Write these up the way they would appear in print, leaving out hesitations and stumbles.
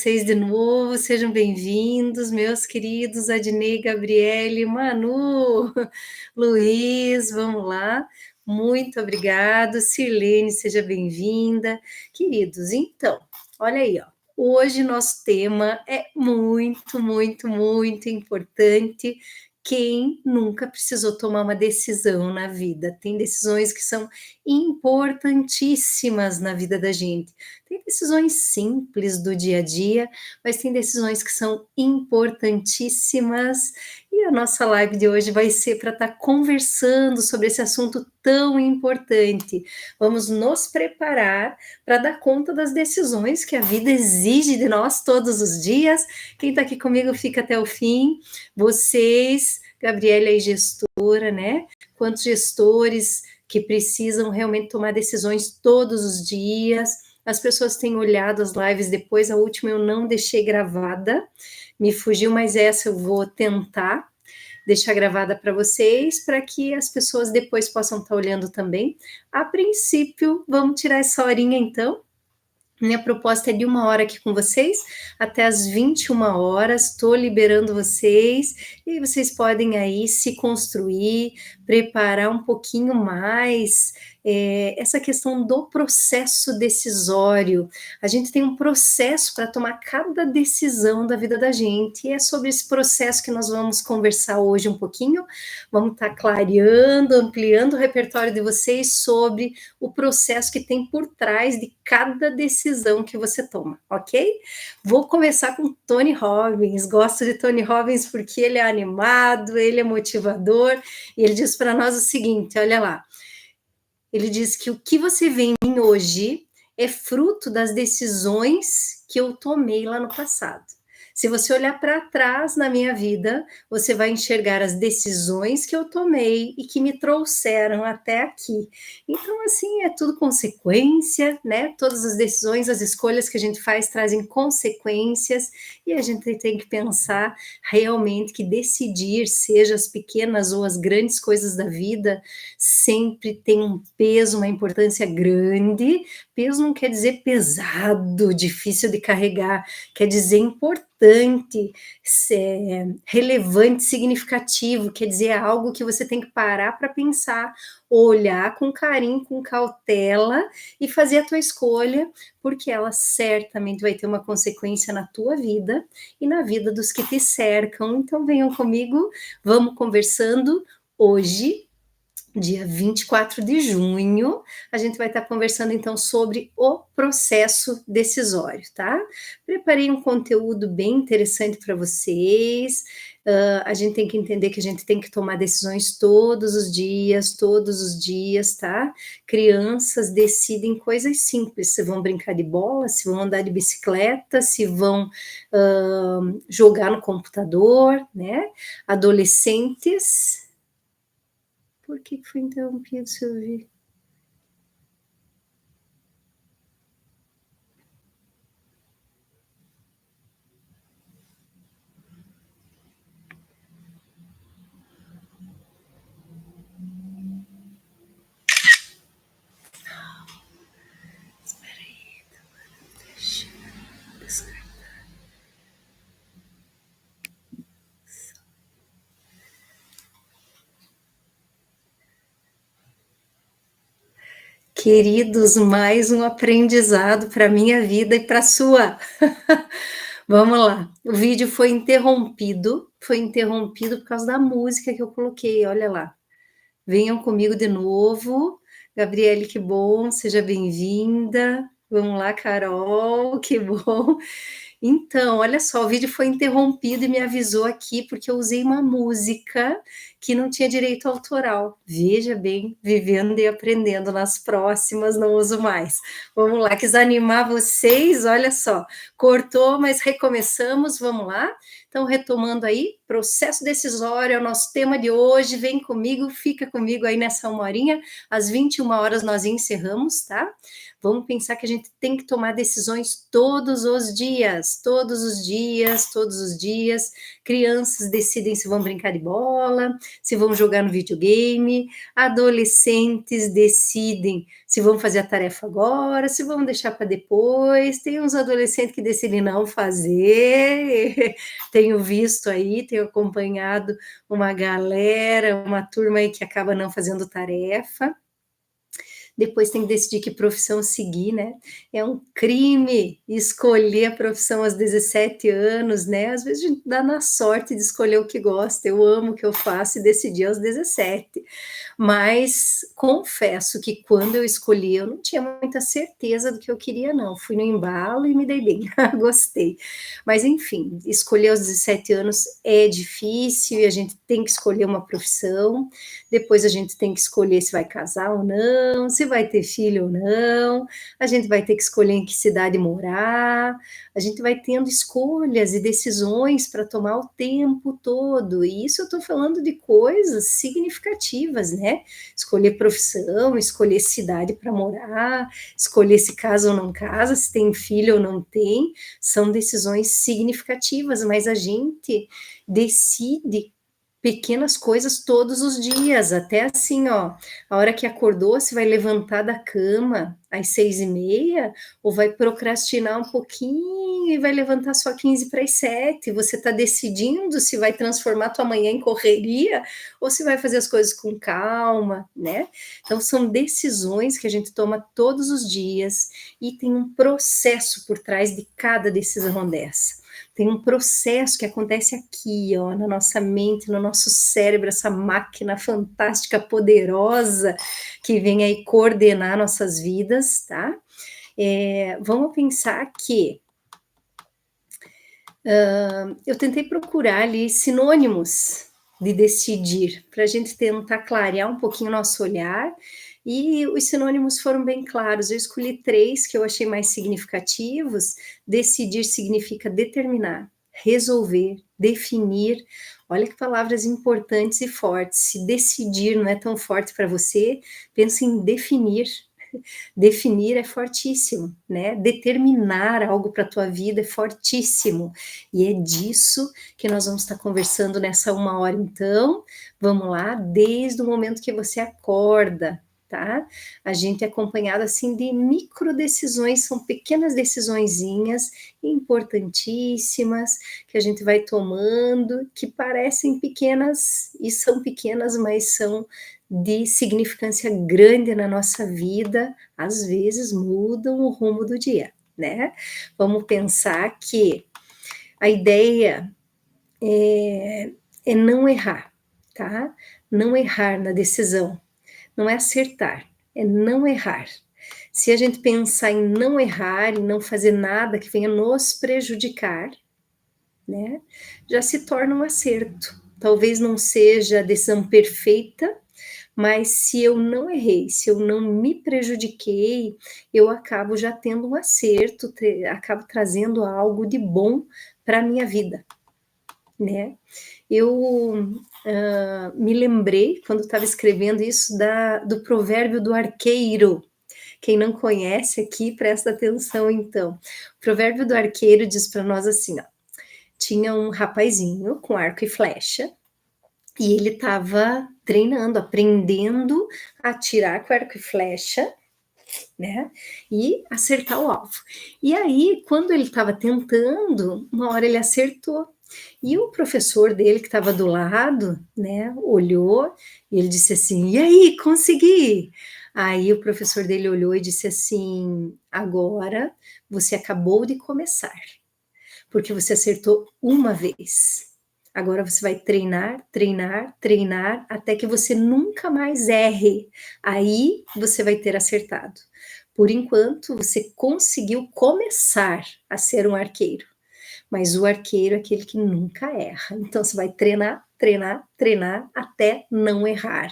vocês de novo, sejam bem-vindos, meus queridos Adnei, Gabriele, Manu, Luiz, vamos lá. Muito obrigado, Sirlene, seja bem-vinda. Queridos, então, olha aí, ó. Hoje nosso tema é muito importante. Quem nunca precisou tomar uma decisão na vida? Tem decisões que são importantíssimas na vida da gente. Tem decisões simples do dia a dia, mas tem decisões que são importantíssimas. E a nossa live de hoje vai ser para estar conversando sobre esse assunto tão importante. Vamos nos preparar para dar conta das decisões que a vida exige de nós todos os dias. Quem está aqui comigo fica até o fim. Vocês, Gabriela é gestora, né? Quantos gestores que precisam realmente tomar decisões todos os dias. As pessoas têm olhado as lives depois, a última eu não deixei gravada, me fugiu, mas essa eu vou tentar deixar gravada para vocês, para que as pessoas depois possam estar olhando também. A princípio, vamos tirar essa horinha então. Minha proposta é de 1 hora aqui com vocês, até as 21 horas, estou liberando vocês, e vocês podem aí se construir, preparar um pouquinho mais essa questão do processo decisório. A gente tem um processo para tomar cada decisão da vida da gente, e é sobre esse processo que nós vamos conversar hoje um pouquinho, vamos estar clareando, ampliando o repertório de vocês sobre o processo que tem por trás de cada decisão que você toma, ok? Vou começar com Tony Robbins. Gosto de Tony Robbins porque ele é animado, ele é motivador, e ele diz para nós o seguinte, olha lá, ele diz que o que você vê em mim hoje é fruto das decisões que eu tomei lá no passado. Se você olhar para trás na minha vida, você vai enxergar as decisões que eu tomei e que me trouxeram até aqui. Então, assim, é tudo consequência, né? Todas as decisões, as escolhas que a gente faz trazem consequências, e a gente tem que pensar realmente que decidir, seja as pequenas ou as grandes coisas da vida, sempre tem um peso, uma importância grande. Peso não quer dizer pesado, difícil de carregar, quer dizer importante, relevante, significativo, quer dizer algo que você tem que parar para pensar, olhar com carinho, com cautela e fazer a tua escolha, porque ela certamente vai ter uma consequência na tua vida e na vida dos que te cercam. Então venham comigo, vamos conversando hoje. Dia 24 de junho, a gente vai estar conversando então sobre o processo decisório, tá? Preparei um conteúdo bem interessante para vocês. A gente tem que entender que a gente tem que tomar decisões todos os dias, tá? Crianças decidem coisas simples, se vão brincar de bola, se vão andar de bicicleta, se vão jogar no computador, né? Adolescentes. Por que foi interrompido, Silvia? Espera aí, deixa eu descartar. Queridos, mais um aprendizado para a minha vida e para a sua. Vamos lá. O vídeo foi interrompido por causa da música que eu coloquei, olha lá. Venham comigo de novo. Gabriele, que bom, seja bem-vinda. Vamos lá, Carol, que bom. Então, olha só, o vídeo foi interrompido e me avisou aqui porque eu usei uma música que não tinha direito autoral. Veja bem, vivendo e aprendendo, nas próximas não uso mais. Vamos lá, quis animar vocês, olha só, cortou, mas recomeçamos, vamos lá. Então, retomando aí, processo decisório é o nosso tema de hoje. Vem comigo, fica comigo aí nessa 1 horinha. Às 21 horas nós encerramos, tá? Vamos pensar que a gente tem que tomar decisões todos os dias, todos os dias, todos os dias. Crianças decidem se vão brincar de bola, se vão jogar no videogame. Adolescentes decidem se vão fazer a tarefa agora, se vão deixar para depois. Tem uns adolescentes que decidem não fazer. Tenho visto aí, tenho acompanhado uma galera, uma turma aí que acaba não fazendo tarefa. Depois tem que decidir que profissão seguir, né? É um crime escolher a profissão aos 17 anos, né? Às vezes a gente dá na sorte de escolher o que gosta. Eu amo o que eu faço e decidi aos 17. Mas confesso que quando eu escolhi, eu não tinha muita certeza do que eu queria, não. Fui no embalo e me dei bem, gostei. Mas enfim, escolher aos 17 anos é difícil e a gente tem que escolher uma profissão. Depois a gente tem que escolher se vai casar ou não, se vai ter filho ou não, a gente vai ter que escolher em que cidade morar, a gente vai tendo escolhas e decisões para tomar o tempo todo, e isso eu estou falando de coisas significativas, né? Escolher profissão, escolher cidade para morar, escolher se casa ou não casa, se tem filho ou não tem, são decisões significativas, mas a gente decide pequenas coisas todos os dias, até assim, ó, a hora que acordou, você vai levantar da cama às 6h30, ou vai procrastinar um pouquinho e vai levantar só 15 para as 7, você está decidindo se vai transformar tua manhã em correria, ou se vai fazer as coisas com calma, né? Então, são decisões que a gente toma todos os dias, e tem um processo por trás de cada decisão dessa. Tem um processo que acontece aqui, ó, na nossa mente, no nosso cérebro, essa máquina fantástica, poderosa, que vem aí coordenar nossas vidas, tá? Vamos pensar que eu tentei procurar ali sinônimos de decidir, para a gente tentar clarear um pouquinho o nosso olhar, e os sinônimos foram bem claros. Eu escolhi 3 que eu achei mais significativos. Decidir significa determinar, resolver, definir. Olha que palavras importantes e fortes. Se decidir não é tão forte para você, pense em definir. Definir é fortíssimo, né? Determinar algo para a tua vida é fortíssimo. E é disso que nós vamos estar conversando nessa 1 hora, então. Vamos lá, desde o momento que você acorda, tá? A gente é acompanhado assim de micro decisões, são pequenas decisõezinhas importantíssimas que a gente vai tomando, que parecem pequenas e são pequenas, mas são de significância grande na nossa vida, às vezes mudam o rumo do dia, né? Vamos pensar que a ideia é não errar, tá? Não errar na decisão, não é acertar, é não errar. Se a gente pensar em não errar, em não fazer nada que venha nos prejudicar, né, já se torna um acerto. Talvez não seja a decisão perfeita, mas se eu não errei, se eu não me prejudiquei, eu acabo já tendo um acerto, acabo trazendo algo de bom para a minha vida, né? Eu me lembrei, quando estava escrevendo isso, do provérbio do arqueiro. Quem não conhece aqui, presta atenção então. O provérbio do arqueiro diz para nós assim, ó: tinha um rapazinho com arco e flecha, e ele estava treinando, aprendendo a atirar com arco e flecha, né, e acertar o alvo. E aí, quando ele estava tentando, uma hora ele acertou. E o professor dele, que estava do lado, né, olhou e ele disse assim: "E aí, consegui?" Aí o professor dele olhou e disse assim: "Agora você acabou de começar, porque você acertou uma vez. Agora você vai treinar, treinar, treinar, até que você nunca mais erre. Aí você vai ter acertado. Por enquanto, você conseguiu começar a ser um arqueiro, mas o arqueiro é aquele que nunca erra. Então você vai treinar, treinar, treinar até não errar."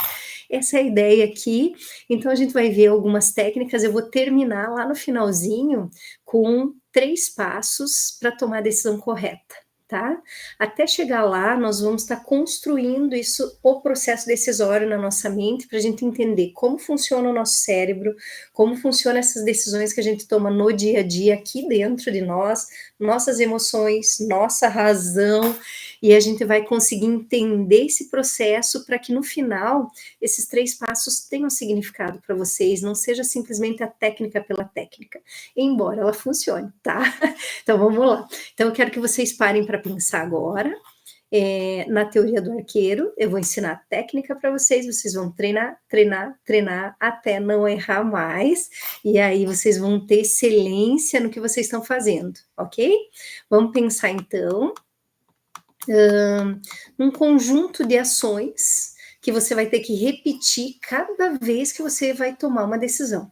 Essa é a ideia aqui. Então a gente vai ver algumas técnicas. Eu vou terminar lá no finalzinho com 3 passos para tomar a decisão correta, tá? Até chegar lá, nós vamos estar construindo isso, o processo decisório na nossa mente, para a gente entender como funciona o nosso cérebro, como funcionam essas decisões que a gente toma no dia a dia, aqui dentro de nós, nossas emoções, nossa razão, e a gente vai conseguir entender esse processo para que no final esses 3 passos tenham significado para vocês, não seja simplesmente a técnica pela técnica, embora ela funcione, tá? Então vamos lá. Então eu quero que vocês parem para pensar agora. Na teoria do arqueiro, eu vou ensinar a técnica para vocês, vocês vão treinar, treinar, treinar até não errar mais, e aí vocês vão ter excelência no que vocês estão fazendo, ok? Vamos pensar então num conjunto de ações que você vai ter que repetir cada vez que você vai tomar uma decisão,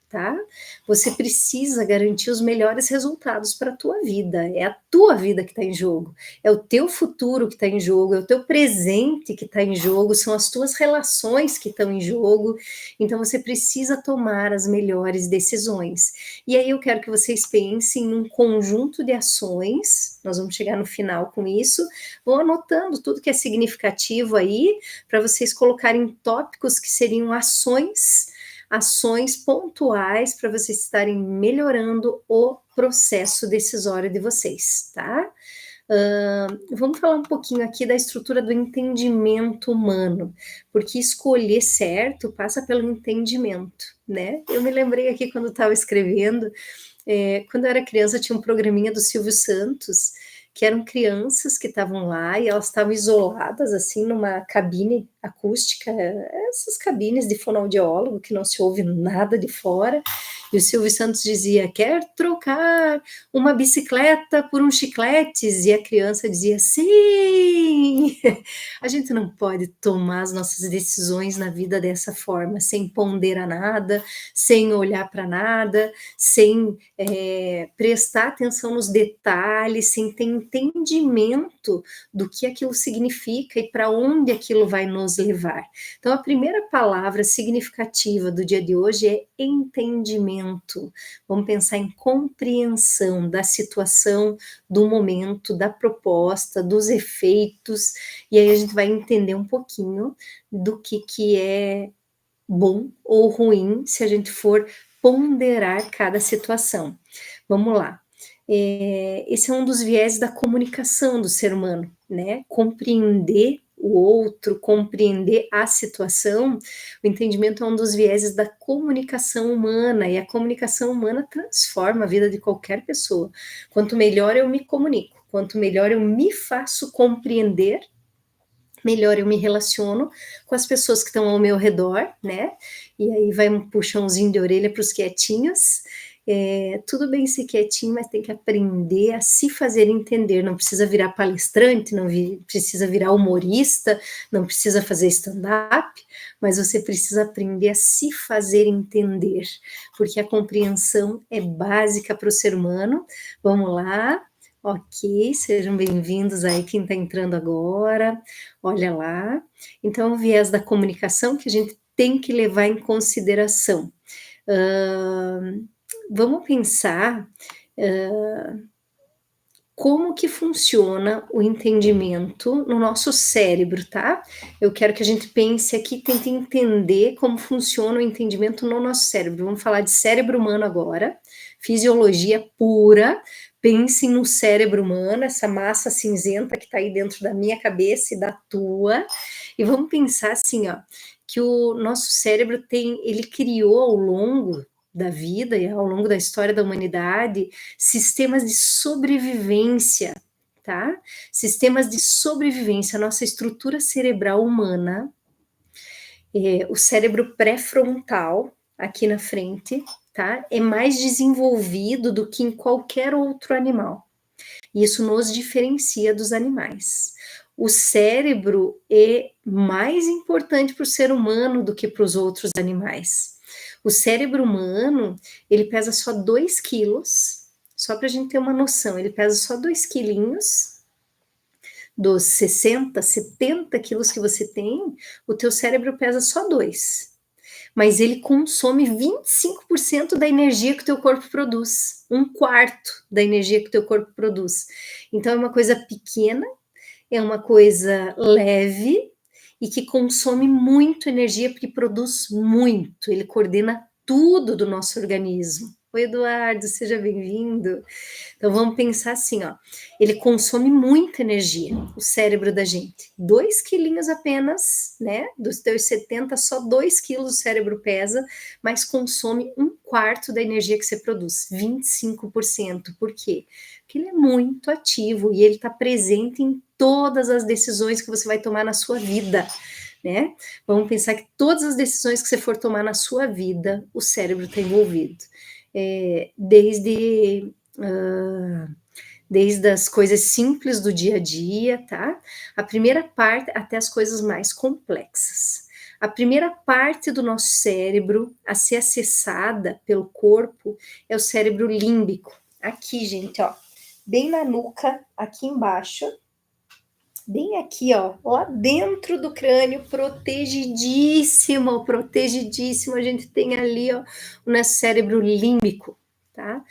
tá? Você precisa garantir os melhores resultados para a tua vida. É a tua vida que está em jogo, é o teu futuro que está em jogo, é o teu presente que está em jogo, são as tuas relações que estão em jogo. Então você precisa tomar as melhores decisões. E aí eu quero que vocês pensem num conjunto de ações. Nós vamos chegar no final com isso. Vão anotando tudo que é significativo aí para vocês colocarem tópicos que seriam ações pontuais para vocês estarem melhorando o processo decisório de vocês, tá? Vamos falar um pouquinho aqui da estrutura do entendimento humano, porque escolher certo passa pelo entendimento, né? Eu me lembrei aqui quando estava escrevendo, quando eu era criança tinha um programinha do Silvio Santos, que eram crianças que estavam lá e elas estavam isoladas, assim, numa cabine acústica, essas cabines de fonoaudiólogo que não se ouve nada de fora, e o Silvio Santos dizia, quer trocar uma bicicleta por um chicletes? E a criança dizia, sim! A gente não pode tomar as nossas decisões na vida dessa forma, sem ponderar nada, sem olhar para nada, sem prestar atenção nos detalhes, sem ter entendimento do que aquilo significa e para onde aquilo vai nos levar. Então, a primeira palavra significativa do dia de hoje é entendimento. Vamos pensar em compreensão da situação, do momento, da proposta, dos efeitos, e aí a gente vai entender um pouquinho do que é bom ou ruim se a gente for ponderar cada situação. Vamos lá. Esse é um dos viés da comunicação do ser humano, né? Compreender o outro, compreender a situação, o entendimento é um dos vieses da comunicação humana, e a comunicação humana transforma a vida de qualquer pessoa. Quanto melhor eu me comunico, quanto melhor eu me faço compreender, melhor eu me relaciono com as pessoas que estão ao meu redor, né? E aí vai um puxãozinho de orelha para os quietinhos. Tudo bem ser quietinho, mas tem que aprender a se fazer entender. Não precisa virar palestrante, não precisa virar humorista, não precisa fazer stand-up, mas você precisa aprender a se fazer entender, porque a compreensão é básica para o ser humano. Vamos lá. Ok, sejam bem-vindos aí quem está entrando agora, olha lá. Então, o viés da comunicação que a gente tem que levar em consideração. Vamos pensar como que funciona o entendimento no nosso cérebro, tá? Eu quero que a gente pense aqui, tente entender como funciona o entendimento no nosso cérebro. Vamos falar de cérebro humano agora, fisiologia pura. Pensem no cérebro humano, essa massa cinzenta que está aí dentro da minha cabeça e da tua, e vamos pensar assim, ó, que o nosso cérebro ele criou ao longo da vida e ao longo da história da humanidade sistemas de sobrevivência, tá? Sistemas de sobrevivência, a nossa estrutura cerebral humana, o cérebro pré-frontal, aqui na frente, tá? É mais desenvolvido do que em qualquer outro animal. Isso nos diferencia dos animais. O cérebro é mais importante para o ser humano do que para os outros animais. O cérebro humano, ele pesa só 2 quilos, só para a gente ter uma noção, ele pesa só 2 quilinhos, dos 60, 70 quilos que você tem, o teu cérebro pesa só 2. mas ele consome 25% da energia que o teu corpo produz, um quarto da energia que o teu corpo produz. Então é uma coisa pequena, é uma coisa leve e que consome muito energia, porque produz muito, ele coordena tudo do nosso organismo. Oi, Eduardo, seja bem-vindo. Então vamos pensar assim, ó, ele consome muita energia, o cérebro da gente. 2 quilinhos apenas, né? Dos teus 70, só 2 quilos o cérebro pesa, mas consome um quarto da energia que você produz, 25%. Por quê? Porque ele é muito ativo e ele está presente em todas as decisões que você vai tomar na sua vida, né? Vamos pensar que todas as decisões que você for tomar na sua vida, o cérebro está envolvido. Desde as coisas simples do dia a dia, tá? A primeira parte até as coisas mais complexas. A primeira parte do nosso cérebro a ser acessada pelo corpo é o cérebro límbico. Aqui, gente, ó, bem na nuca, aqui embaixo, bem aqui, ó, lá dentro do crânio, protegidíssimo, protegidíssimo, a gente tem ali, ó, o nosso cérebro límbico, tá?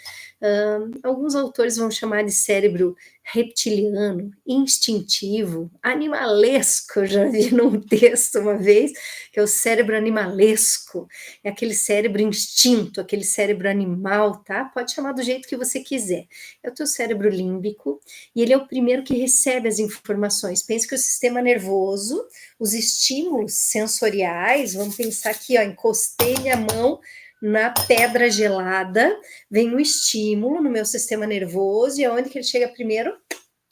Alguns autores vão chamar de cérebro reptiliano, instintivo, animalesco, já vi num texto uma vez, que é o cérebro animalesco, é aquele cérebro instinto, aquele cérebro animal, tá? Pode chamar do jeito que você quiser. É o teu cérebro límbico, e ele é o primeiro que recebe as informações. Pense que o sistema nervoso, os estímulos sensoriais, vamos pensar aqui, ó, encostei minha mão na pedra gelada, vem um estímulo no meu sistema nervoso, e aonde que ele chega primeiro?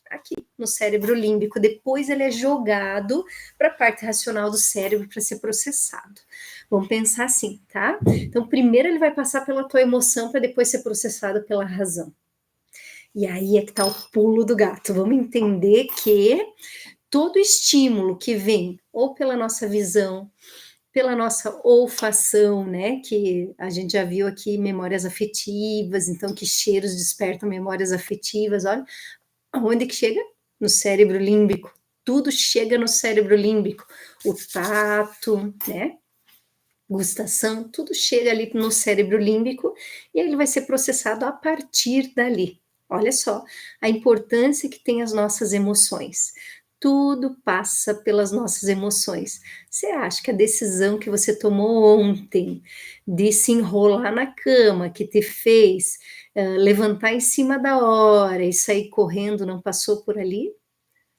Aqui, no cérebro límbico. Depois ele é jogado para a parte racional do cérebro para ser processado. Vamos pensar assim, tá? Então, primeiro ele vai passar pela tua emoção para depois ser processado pela razão. E aí é que tá o pulo do gato. Vamos entender que todo estímulo que vem ou pela nossa visão, pela nossa olfação, né? Que a gente já viu aqui memórias afetivas, então que cheiros despertam memórias afetivas. Olha, aonde que chega? No cérebro límbico. Tudo chega no cérebro límbico. O tato, né? Gustação, tudo chega ali no cérebro límbico e aí ele vai ser processado a partir dali. Olha só a importância que tem as nossas emoções. Tudo passa pelas nossas emoções. Você acha que a decisão que você tomou ontem de se enrolar na cama, que te fez levantar em cima da hora e sair correndo, não passou por ali?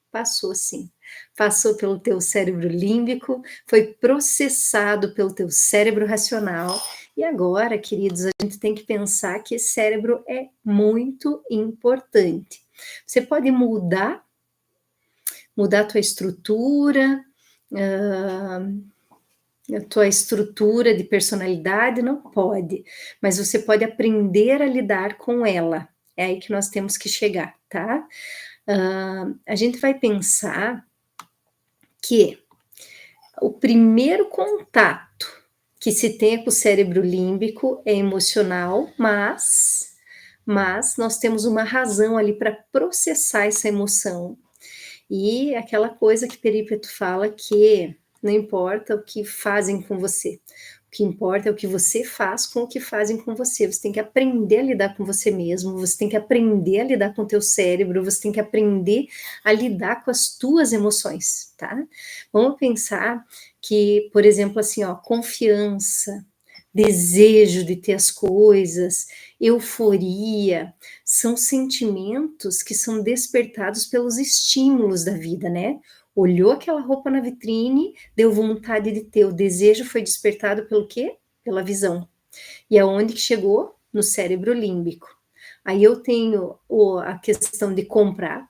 Passou sim. Passou pelo teu cérebro límbico, foi processado pelo teu cérebro racional. E agora, queridos, a gente tem que pensar que esse cérebro é muito importante. Você pode mudar a tua estrutura, a tua estrutura de personalidade, não pode, mas você pode aprender a lidar com ela. É aí que nós temos que chegar, tá? A gente vai pensar que o primeiro contato que se tem com o cérebro límbico é emocional, mas nós temos uma razão ali para processar essa emoção. E aquela coisa que Perípeto fala que não importa o que fazem com você, o que importa é o que você faz com o que fazem com você. Você tem que aprender a lidar com você mesmo, você tem que aprender a lidar com o teu cérebro, você tem que aprender a lidar com as tuas emoções, tá? Vamos pensar que, por exemplo, assim, ó, confiança, desejo de ter as coisas, euforia, são sentimentos que são despertados pelos estímulos da vida, né? Olhou aquela roupa na vitrine, deu vontade de ter, o desejo foi despertado pelo quê? Pela visão. E aonde que chegou? No cérebro límbico. Aí eu tenho a questão de comprar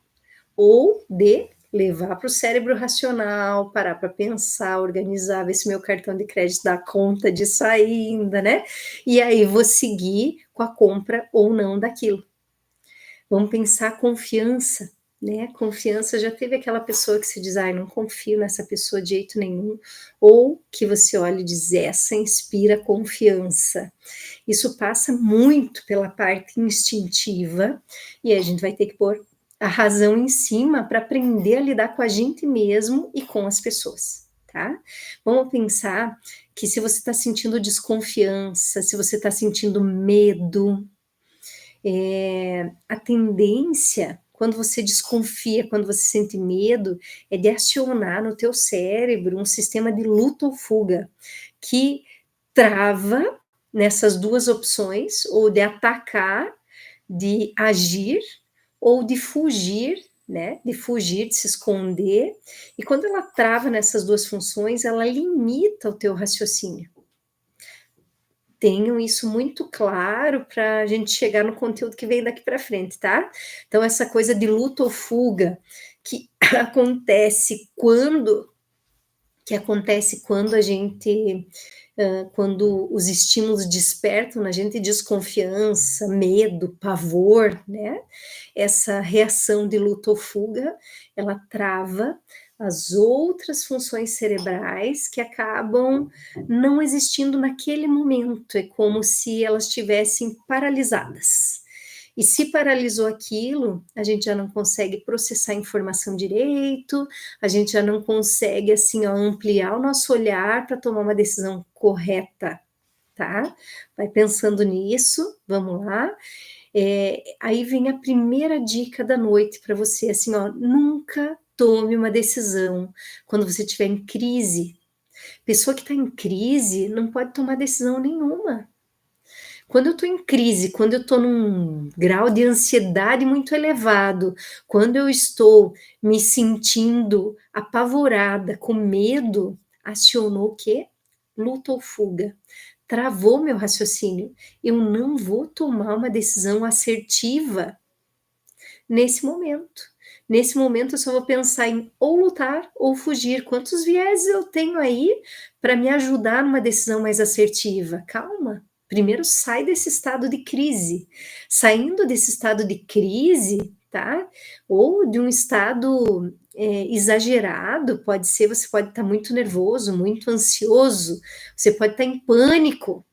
ou de levar para o cérebro racional, parar para pensar, organizar, ver se meu cartão de crédito dá conta disso ainda, né? E aí vou seguir com a compra ou não daquilo. Vamos pensar confiança, né? Confiança, já teve aquela pessoa que se diz, ai, não confio nessa pessoa de jeito nenhum, ou que você olha e diz, essa inspira confiança. Isso passa muito pela parte instintiva, e a gente vai ter que pôr a razão em cima para aprender a lidar com a gente mesmo e com as pessoas, tá? Vamos pensar que se você está sentindo desconfiança, se você está sentindo medo, a tendência, quando você desconfia, quando você sente medo, é de acionar no teu cérebro um sistema de luta ou fuga, que trava nessas 2 opções, ou de atacar, de agir, ou de fugir, né, de fugir, de se esconder, e quando ela trava nessas 2 funções, ela limita o teu raciocínio. Tenham isso muito claro para a gente chegar no conteúdo que vem daqui para frente, tá? Então essa coisa de luta ou fuga que acontece quando a gente, quando os estímulos despertam na gente desconfiança, medo, pavor, né, essa reação de luta ou fuga, ela trava as outras funções cerebrais que acabam não existindo naquele momento, é como se elas estivessem paralisadas. E se paralisou aquilo, a gente já não consegue processar a informação direito, a gente já não consegue, assim, ó, ampliar o nosso olhar para tomar uma decisão correta, tá? Vai pensando nisso, vamos lá. Aí vem a primeira dica da noite para você, assim, ó, nunca tome uma decisão quando você estiver em crise. Pessoa que está em crise não pode tomar decisão nenhuma. Quando eu estou em crise, quando eu estou num grau de ansiedade muito elevado, quando eu estou me sentindo apavorada, com medo, acionou o quê? Luta ou fuga. Travou meu raciocínio. Eu não vou tomar uma decisão assertiva nesse momento. Nesse momento eu só vou pensar em ou lutar ou fugir. Quantos vieses eu tenho aí para me ajudar numa decisão mais assertiva? Calma. Primeiro sai desse estado de crise. Saindo desse estado de crise, tá? Ou de um estado exagerado, pode ser, você pode estar muito nervoso, muito ansioso, você pode estar em pânico,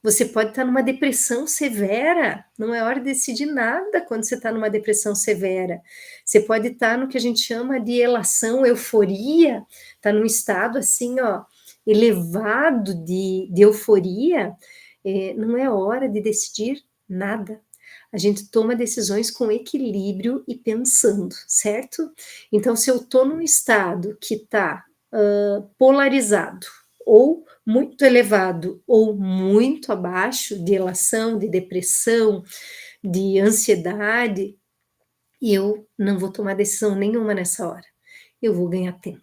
você pode estar numa depressão severa, não é hora de decidir nada quando você está numa depressão severa. Você pode estar no que a gente chama de elação, euforia, está num estado assim, ó, elevado de euforia, não é hora de decidir nada. A gente toma decisões com equilíbrio e pensando, certo? Então, se eu estou num estado que está polarizado, ou muito elevado ou muito abaixo, de elação, de depressão, de ansiedade, e eu não vou tomar decisão nenhuma nessa hora. Eu vou ganhar tempo,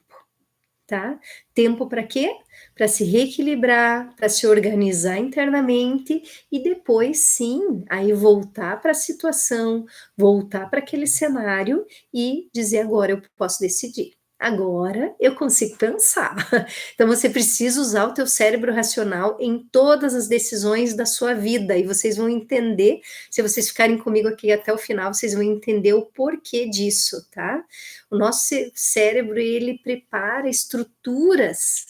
tá? Tempo para quê? Para se reequilibrar, para se organizar internamente e depois sim, aí voltar para a situação, voltar para aquele cenário e dizer agora eu posso decidir. Agora eu consigo pensar. Então você precisa usar o teu cérebro racional em todas as decisões da sua vida e vocês vão entender, se vocês ficarem comigo aqui até o final, vocês vão entender o porquê disso, tá? O nosso cérebro, ele prepara estruturas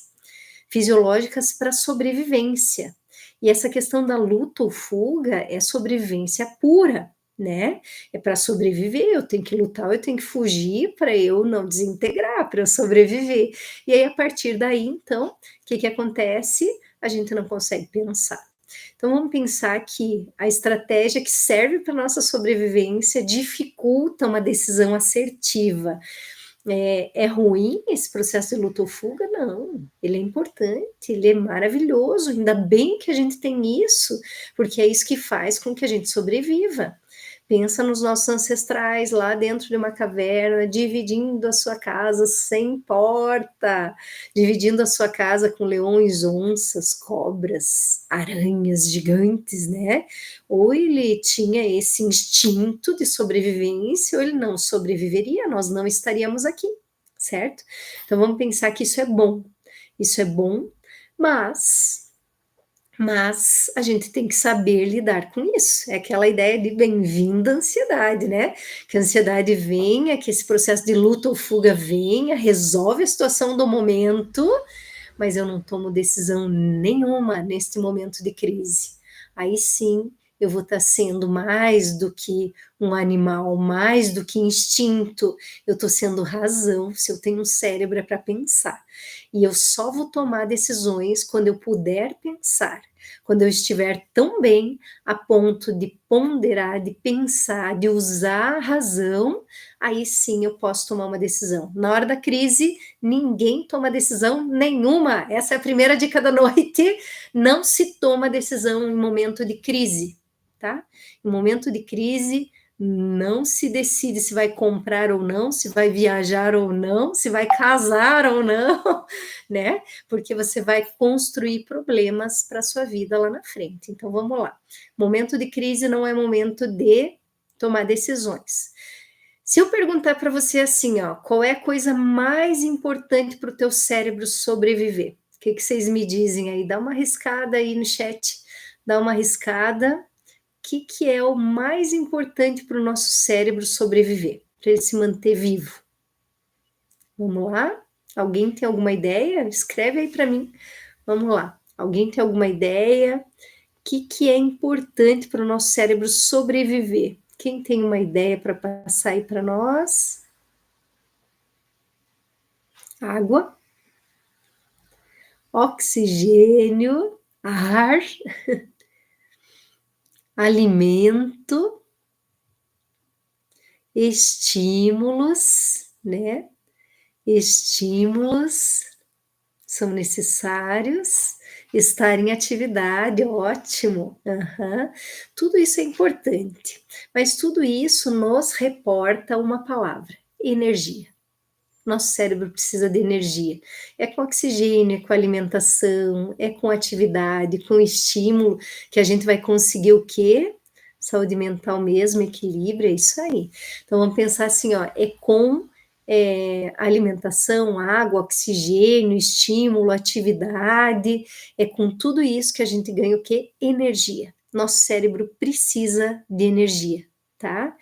fisiológicas para sobrevivência. E essa questão da luta ou fuga é sobrevivência pura, né? É para sobreviver, eu tenho que lutar, eu tenho que fugir para eu não desintegrar, para eu sobreviver. E aí, a partir daí, então, o que que acontece? A gente não consegue pensar. Então, vamos pensar que a estratégia que serve para nossa sobrevivência dificulta uma decisão assertiva. É ruim esse processo de luta ou fuga? Não, ele é importante, ele é maravilhoso, ainda bem que a gente tem isso, porque é isso que faz com que a gente sobreviva. Pensa nos nossos ancestrais lá dentro de uma caverna, dividindo a sua casa sem porta, dividindo a sua casa com leões, onças, cobras, aranhas gigantes, né? Ou ele tinha esse instinto de sobrevivência, ou ele não sobreviveria, nós não estaríamos aqui, certo? Então vamos pensar que isso é bom, mas a gente tem que saber lidar com isso. É aquela ideia de bem-vinda à ansiedade, né? Que a ansiedade venha, que esse processo de luta ou fuga venha, resolve a situação do momento, mas eu não tomo decisão nenhuma neste momento de crise. Aí sim, eu vou estar sendo mais do que um animal, mais do que instinto, eu estou sendo razão, se eu tenho um cérebro é para pensar. E eu só vou tomar decisões quando eu puder pensar, quando eu estiver tão bem a ponto de ponderar, de pensar, de usar a razão, aí sim eu posso tomar uma decisão. Na hora da crise, ninguém toma decisão nenhuma. Essa é a primeira dica da noite. Não se toma decisão em momento de crise, tá? Em momento de crise, não se decide se vai comprar ou não, se vai viajar ou não, se vai casar ou não, né? Porque você vai construir problemas para a sua vida lá na frente. Então vamos lá. Momento de crise não é momento de tomar decisões. Se eu perguntar para você assim, ó, qual é a coisa mais importante para o teu cérebro sobreviver? O que vocês me dizem aí? Dá uma riscada aí no chat, dá uma riscada. O que é o mais importante para o nosso cérebro sobreviver, para ele se manter vivo? Vamos lá? Alguém tem alguma ideia? Escreve aí para mim. Vamos lá. Alguém tem alguma ideia? O que é importante para o nosso cérebro sobreviver? Quem tem uma ideia para passar aí para nós? Água, oxigênio, ar, alimento, estímulos, né? Estímulos são necessários, estar em atividade, ótimo. Uhum. Tudo isso é importante, mas tudo isso nos reporta uma palavra: energia. Nosso cérebro precisa de energia. É com oxigênio, é com alimentação, é com atividade, com estímulo que a gente vai conseguir o quê? Saúde mental mesmo, equilíbrio, é isso aí. Então vamos pensar assim, ó, é com alimentação, água, oxigênio, estímulo, atividade, é com tudo isso que a gente ganha o quê? Energia. Nosso cérebro precisa de energia, tá?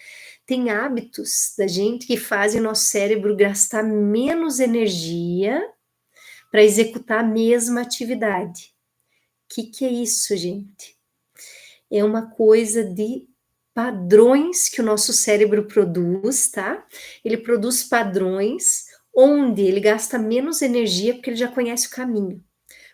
Tem hábitos da gente que fazem o nosso cérebro gastar menos energia para executar a mesma atividade. O que é isso, gente? É uma coisa de padrões que o nosso cérebro produz, tá? Ele produz padrões onde ele gasta menos energia porque ele já conhece o caminho.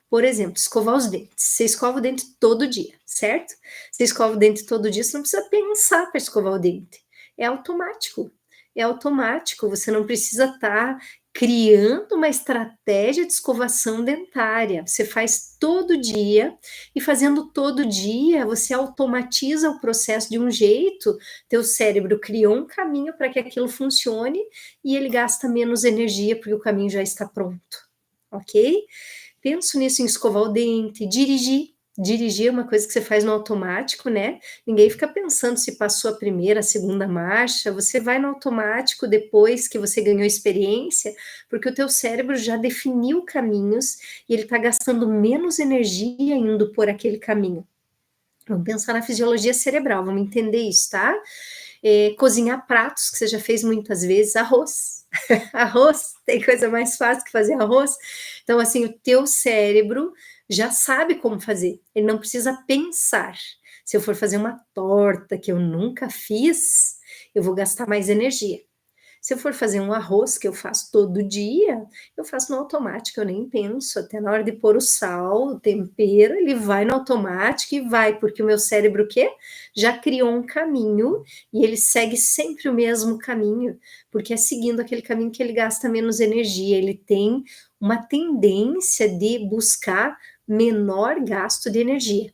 Por exemplo, escovar os dentes. Você escova o dente todo dia, certo? Você escova o dente todo dia, você não precisa pensar para escovar o dente. É automático. É automático. Você não precisa estar criando uma estratégia de escovação dentária. Você faz todo dia e fazendo todo dia, você automatiza o processo de um jeito, teu cérebro criou um caminho para que aquilo funcione e ele gasta menos energia porque o caminho já está pronto. OK? Penso nisso em escovar o dente, dirigir. Dirigir é uma coisa que você faz no automático, né? Ninguém fica pensando se passou a primeira, a segunda marcha. Você vai no automático depois que você ganhou experiência, porque o teu cérebro já definiu caminhos e ele está gastando menos energia indo por aquele caminho. Vamos pensar na fisiologia cerebral, vamos entender isso, tá? Cozinhar pratos que você já fez muitas vezes, arroz. Arroz, tem coisa mais fácil que fazer arroz? Então, assim, o teu cérebro já sabe como fazer, ele não precisa pensar. Se eu for fazer uma torta que eu nunca fiz, eu vou gastar mais energia. Se eu for fazer um arroz que eu faço todo dia, eu faço no automático, eu nem penso, até na hora de pôr o sal, o tempero, ele vai no automático e vai, porque o meu cérebro o quê? Já criou um caminho e ele segue sempre o mesmo caminho, porque é seguindo aquele caminho que ele gasta menos energia, ele tem uma tendência de buscar menor gasto de energia,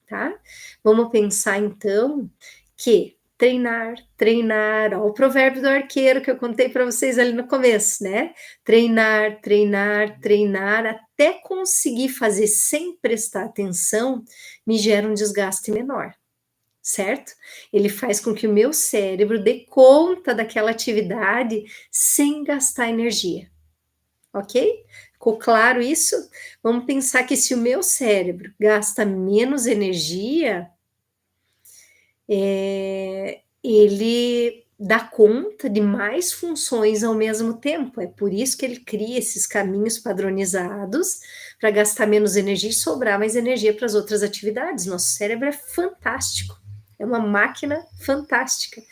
tá? Vamos pensar então que treinar, treinar, ó, o provérbio do arqueiro que eu contei para vocês ali no começo, né? Treinar, treinar, treinar, até conseguir fazer sem prestar atenção, me gera um desgaste menor, certo? Ele faz com que o meu cérebro dê conta daquela atividade sem gastar energia, ok? Ficou claro isso? Vamos pensar que se o meu cérebro gasta menos energia, ele dar conta de mais funções ao mesmo tempo. É por isso que ele cria esses caminhos padronizados para gastar menos energia e sobrar mais energia para as outras atividades. Nosso cérebro é fantástico. É uma máquina fantástica.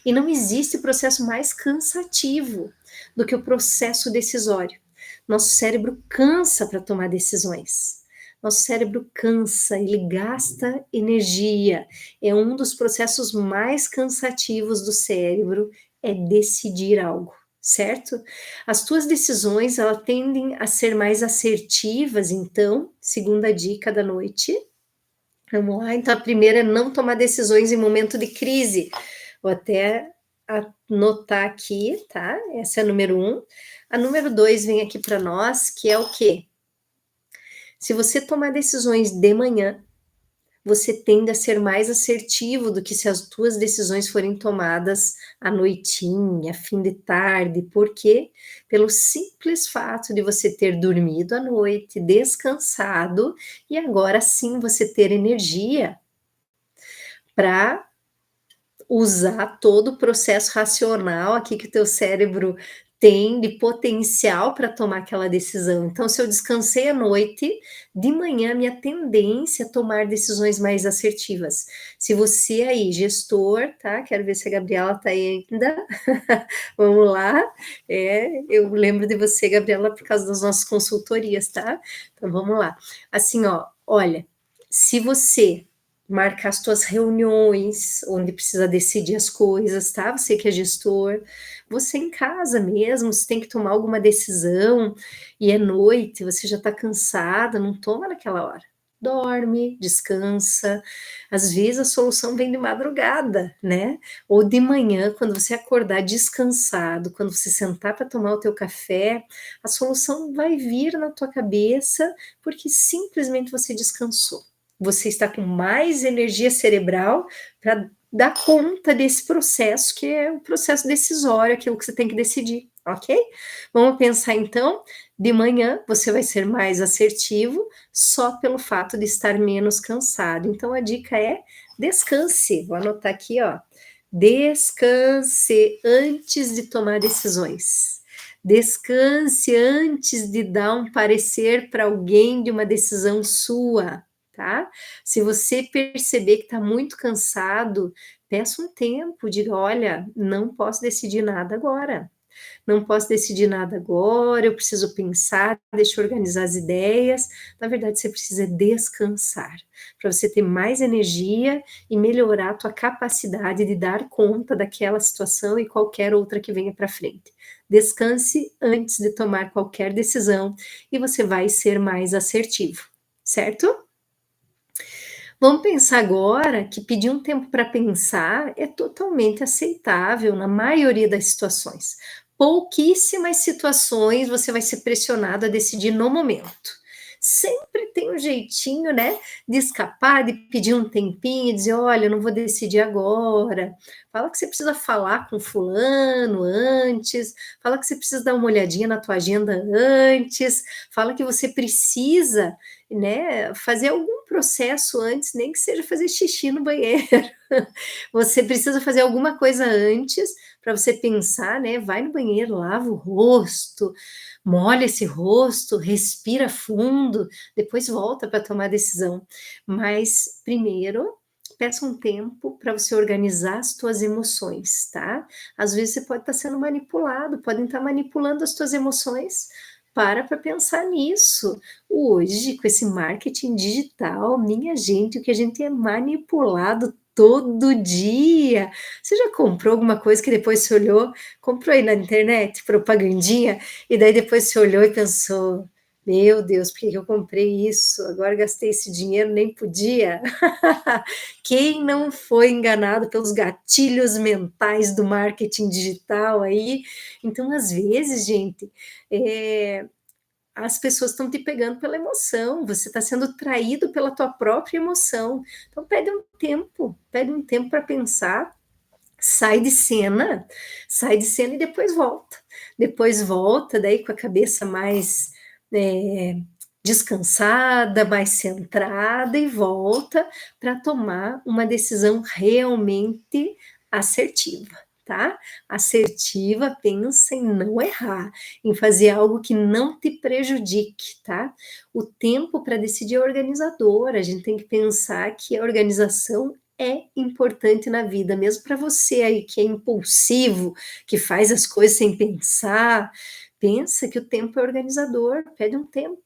E não existe processo mais cansativo do que o processo decisório. Nosso cérebro cansa para tomar decisões. Nosso cérebro cansa, ele gasta energia. É um dos processos mais cansativos do cérebro, é decidir algo, certo? As tuas decisões, elas tendem a ser mais assertivas, então, segunda dica da noite. Vamos lá, então a primeira é não tomar decisões em momento de crise. Vou até anotar aqui, tá? Essa é a número 1. A número 2 vem aqui para nós, que é o quê? Se você tomar decisões de manhã, você tende a ser mais assertivo do que se as tuas decisões forem tomadas à noitinha, fim de tarde. Por quê? Pelo simples fato de você ter dormido à noite, descansado, e agora sim você ter energia para usar todo o processo racional aqui que o teu cérebro tem de potencial para tomar aquela decisão. Então, se eu descansei à noite, de manhã minha tendência é tomar decisões mais assertivas. Se você aí, gestor, tá? Quero ver se a Gabriela tá aí ainda. Vamos lá. Eu lembro de você, Gabriela, por causa das nossas consultorias, tá? Então vamos lá. Assim, ó, olha, se você marcar as tuas reuniões, onde precisa decidir as coisas, tá? Você que é gestor, você em casa mesmo, se tem que tomar alguma decisão e é noite, você já tá cansada, não toma naquela hora. Dorme, descansa. Às vezes a solução vem de madrugada, né? Ou de manhã, quando você acordar descansado, quando você sentar para tomar o teu café, a solução vai vir na tua cabeça, porque simplesmente você descansou. Você está com mais energia cerebral para dar conta desse processo, que é o processo decisório, aquilo que você tem que decidir, ok? Vamos pensar então, de manhã você vai ser mais assertivo só pelo fato de estar menos cansado. Então a dica é descanse. Vou anotar aqui, ó. Descanse antes de tomar decisões. Descanse antes de dar um parecer para alguém de uma decisão sua, tá? Se você perceber que está muito cansado, peça um tempo, diga: olha, não posso decidir nada agora. Não posso decidir nada agora, eu preciso pensar, deixa eu organizar as ideias. Na verdade, você precisa descansar, para você ter mais energia e melhorar a tua capacidade de dar conta daquela situação e qualquer outra que venha para frente. Descanse antes de tomar qualquer decisão e você vai ser mais assertivo, certo? Vamos pensar agora que pedir um tempo para pensar é totalmente aceitável na maioria das situações. Pouquíssimas situações você vai ser pressionado a decidir no momento. Sempre tem um jeitinho, né, de escapar, de pedir um tempinho, dizer: olha, eu não vou decidir agora. Fala que você precisa falar com fulano antes, fala que você precisa dar uma olhadinha na tua agenda antes, fala que você precisa, né, fazer algum processo antes, nem que seja fazer xixi no banheiro. Você precisa fazer alguma coisa antes para você pensar, né? Vai no banheiro, lava o rosto, molha esse rosto, respira fundo, depois volta para tomar a decisão. Mas primeiro, peça um tempo para você organizar as tuas emoções, tá? Às vezes você pode estar sendo manipulado, podem estar manipulando as tuas emoções. Para pensar nisso. Hoje, com esse marketing digital, minha gente, o que a gente é manipulado todo dia. Você já comprou alguma coisa que depois você olhou, comprou aí na internet, propagandinha, e daí depois você olhou e pensou: meu Deus, por que eu comprei isso? Agora gastei esse dinheiro, nem podia. Quem não foi enganado pelos gatilhos mentais do marketing digital aí? Então, às vezes, gente, as pessoas estão te pegando pela emoção, você está sendo traído pela tua própria emoção. Então pede um tempo para pensar, sai de cena e depois volta. Depois volta, daí com a cabeça mais descansada, mais centrada e volta para tomar uma decisão realmente assertiva, tá? Assertiva pensa em não errar, em fazer algo que não te prejudique, tá? O tempo para decidir é organizador, a gente tem que pensar que a organização é importante na vida, mesmo para você aí que é impulsivo, que faz as coisas sem pensar, pensa que o tempo é organizador, pede um tempo.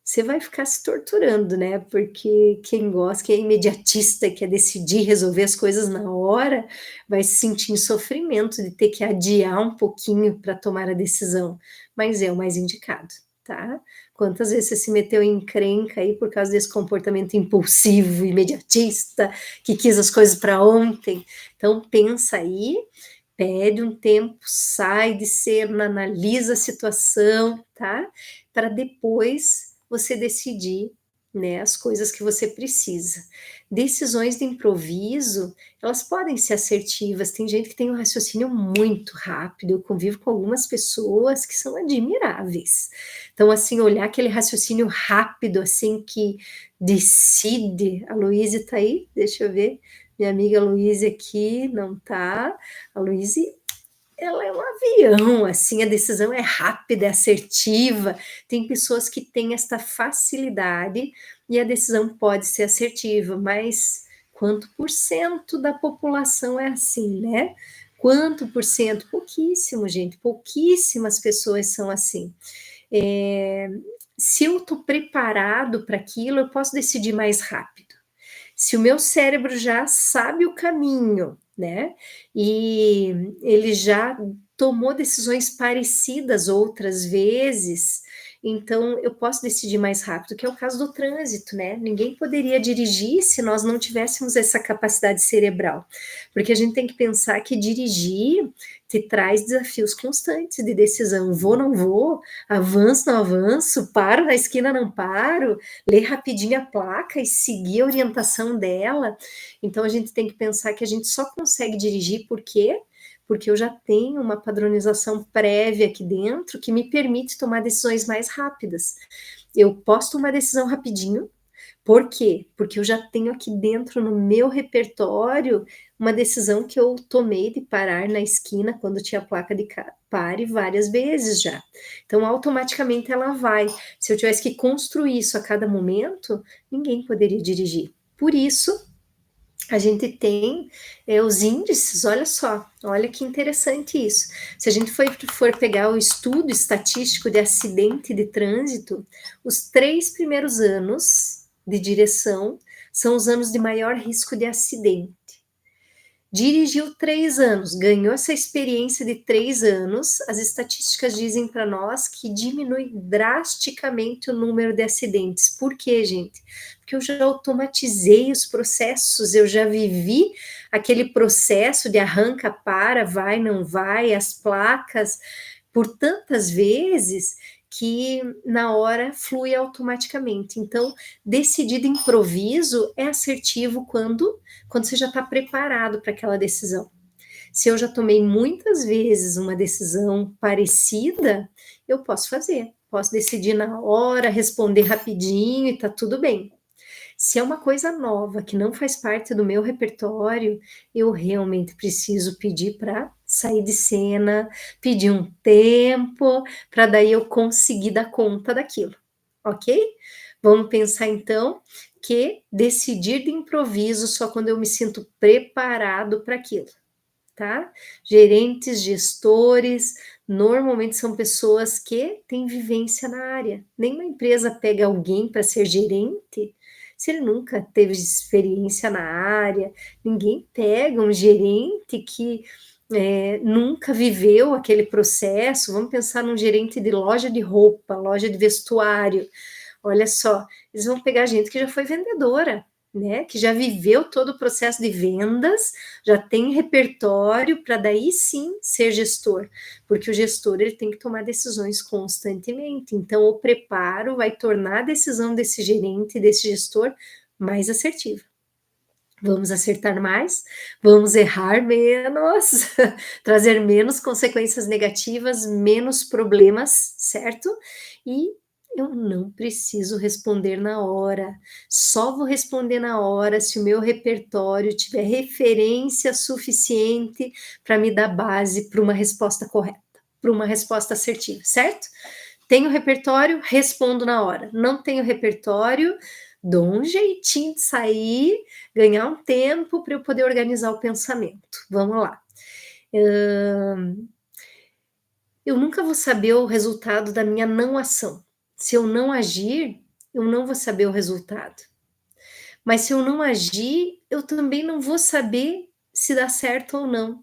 Você vai ficar se torturando, né, porque quem gosta, quem é imediatista, quer decidir resolver as coisas na hora, vai se sentir em sofrimento de ter que adiar um pouquinho para tomar a decisão, mas é o mais indicado, tá. Quantas vezes você se meteu em encrenca aí por causa desse comportamento impulsivo, imediatista, que quis as coisas para ontem. Então pensa aí, pede um tempo, sai de cena, analisa a situação, tá, para depois você decidir, né, as coisas que você precisa. Decisões de improviso, elas podem ser assertivas, tem gente que tem um raciocínio muito rápido, eu convivo com algumas pessoas que são admiráveis. Então, assim, olhar aquele raciocínio rápido, assim, que decide. A Luíse tá aí? Deixa eu ver. Minha amiga Luíse aqui, não tá. A Luíse, ela é um avião, assim, a decisão é rápida, é assertiva. Tem pessoas que têm esta facilidade e a decisão pode ser assertiva, mas quanto por cento da população é assim, né? Quanto por cento? Pouquíssimo, gente, pouquíssimas pessoas são assim. É, se eu estou preparado para aquilo, eu posso decidir mais rápido. Se o meu cérebro já sabe o caminho, né, e ele já tomou decisões parecidas outras vezes, então eu posso decidir mais rápido, que é o caso do trânsito, né? Ninguém poderia dirigir se nós não tivéssemos essa capacidade cerebral, porque a gente tem que pensar que dirigir te traz desafios constantes de decisão. Vou, não vou, avanço, não avanço, paro na esquina, não paro, ler rapidinho a placa e seguir a orientação dela. Então a gente tem que pensar que a gente só consegue dirigir por quê? Porque eu já tenho uma padronização prévia aqui dentro que me permite tomar decisões mais rápidas. Eu posso tomar decisão rapidinho, por quê? Porque eu já tenho aqui dentro no meu repertório uma decisão que eu tomei de parar na esquina quando tinha a placa de pare várias vezes já. Então, automaticamente ela vai. Se eu tivesse que construir isso a cada momento, ninguém poderia dirigir. Por isso, a gente tem os índices, olha só, olha que interessante isso. Se a gente for pegar o estudo estatístico de acidente de trânsito, os 3 primeiros anos de direção são os anos de maior risco de acidente. Dirigiu 3 anos, ganhou essa experiência de 3 anos, as estatísticas dizem para nós que diminui drasticamente o número de acidentes. Por quê, gente? Porque eu já automatizei os processos, eu já vivi aquele processo de arranca, para, vai, não vai, as placas, por tantas vezes que na hora flui automaticamente. Então, decidir de improviso é assertivo quando você já está preparado para aquela decisão. Se eu já tomei muitas vezes uma decisão parecida, eu posso fazer. Posso decidir na hora, responder rapidinho e tá tudo bem. Se é uma coisa nova que não faz parte do meu repertório, eu realmente preciso pedir para sair de cena, pedir um tempo, para daí eu conseguir dar conta daquilo, ok? Vamos pensar então que decidir de improviso só quando eu me sinto preparado para aquilo, tá? Gerentes, gestores, normalmente são pessoas que têm vivência na área. Nenhuma empresa pega alguém para ser gerente se ele nunca teve experiência na área. Ninguém pega um gerente que nunca viveu aquele processo. Vamos pensar num gerente de loja de roupa, loja de vestuário. Olha só, eles vão pegar gente que já foi vendedora, né? Que já viveu todo o processo de vendas, já tem repertório para daí sim ser gestor, porque o gestor ele tem que tomar decisões constantemente. Então, o preparo vai tornar a decisão desse gerente, desse gestor, mais assertiva. Vamos acertar mais, vamos errar menos, trazer menos consequências negativas, menos problemas, certo? E eu não preciso responder na hora. Só vou responder na hora se o meu repertório tiver referência suficiente para me dar base para uma resposta correta, para uma resposta assertiva, certo? Tenho repertório, respondo na hora. Não tenho repertório, dou um jeitinho de sair, ganhar um tempo para eu poder organizar o pensamento. Vamos lá. Eu nunca vou saber o resultado da minha não ação. Se eu não agir, eu não vou saber o resultado. Mas se eu não agir, eu também não vou saber se dá certo ou não.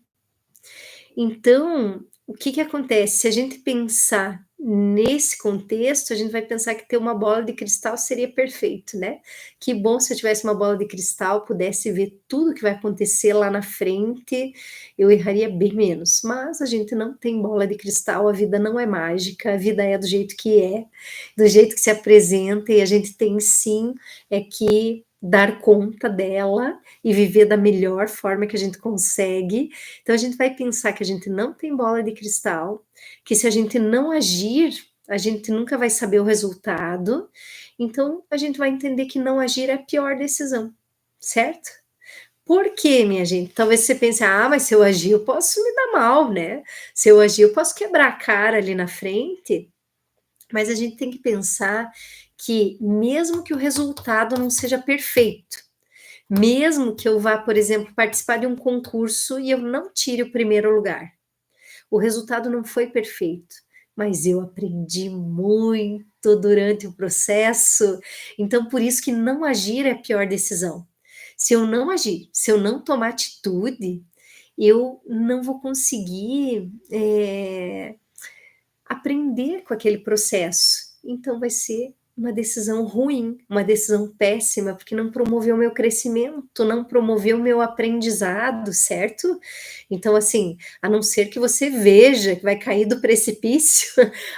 Então, o que que acontece? Se a gente pensar nesse contexto, a gente vai pensar que ter uma bola de cristal seria perfeito, né? Que bom se eu tivesse uma bola de cristal, pudesse ver tudo que vai acontecer lá na frente, eu erraria bem menos. Mas a gente não tem bola de cristal, a vida não é mágica, a vida é do jeito que se apresenta, e a gente tem sim que dar conta dela e viver da melhor forma que a gente consegue. Então a gente vai pensar que a gente não tem bola de cristal, que se a gente não agir, a gente nunca vai saber o resultado. Então a gente vai entender que não agir é a pior decisão, certo? Por quê, minha gente? Talvez você pense, ah, mas se eu agir, eu posso me dar mal, né? Se eu agir, eu posso quebrar a cara ali na frente. Mas a gente tem que pensar que, mesmo que o resultado não seja perfeito, mesmo que eu vá, por exemplo, participar de um concurso e eu não tire o primeiro lugar, o resultado não foi perfeito, mas eu aprendi muito durante o processo, então por isso que não agir é a pior decisão. Se eu não agir, se eu não tomar atitude, eu não vou conseguir aprender com aquele processo. Então vai ser uma decisão ruim, uma decisão péssima, porque não promoveu o meu crescimento, não promoveu o meu aprendizado, certo? Então, assim, a não ser que você veja que vai cair do precipício,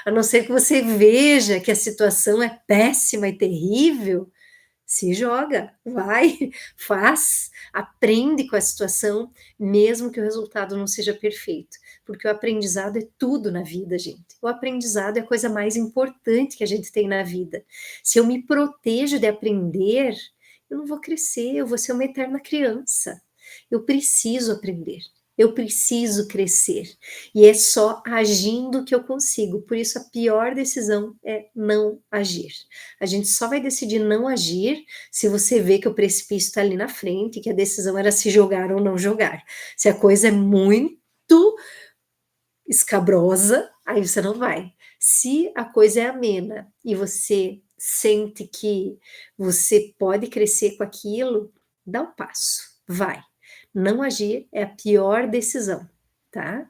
a não ser que você veja que a situação é péssima e terrível, se joga, vai, faz, aprende com a situação, mesmo que o resultado não seja perfeito, porque o aprendizado é tudo na vida, gente. O aprendizado é a coisa mais importante que a gente tem na vida. Se eu me protejo de aprender, eu não vou crescer, eu vou ser uma eterna criança. Eu preciso aprender. Eu preciso crescer. E é só agindo que eu consigo. Por isso, a pior decisão é não agir. A gente só vai decidir não agir se você vê que o precipício está ali na frente, que a decisão era se jogar ou não jogar. Se a coisa é muito escabrosa, aí você não vai. Se a coisa é amena e você sente que você pode crescer com aquilo, dá o passo, vai. Não agir é a pior decisão, tá?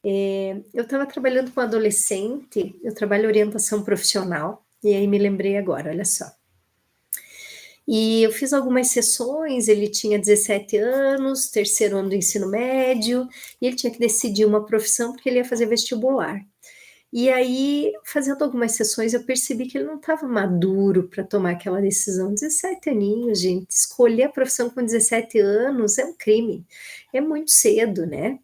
Eu estava trabalhando com adolescente, eu trabalho orientação profissional, e aí me lembrei agora, olha só. E eu fiz algumas sessões, ele tinha 17 anos, terceiro ano do ensino médio, e ele tinha que decidir uma profissão porque ele ia fazer vestibular. E aí, fazendo algumas sessões, eu percebi que ele não estava maduro para tomar aquela decisão. 17 aninhos, gente, escolher a profissão com 17 anos é um crime, é muito cedo, né?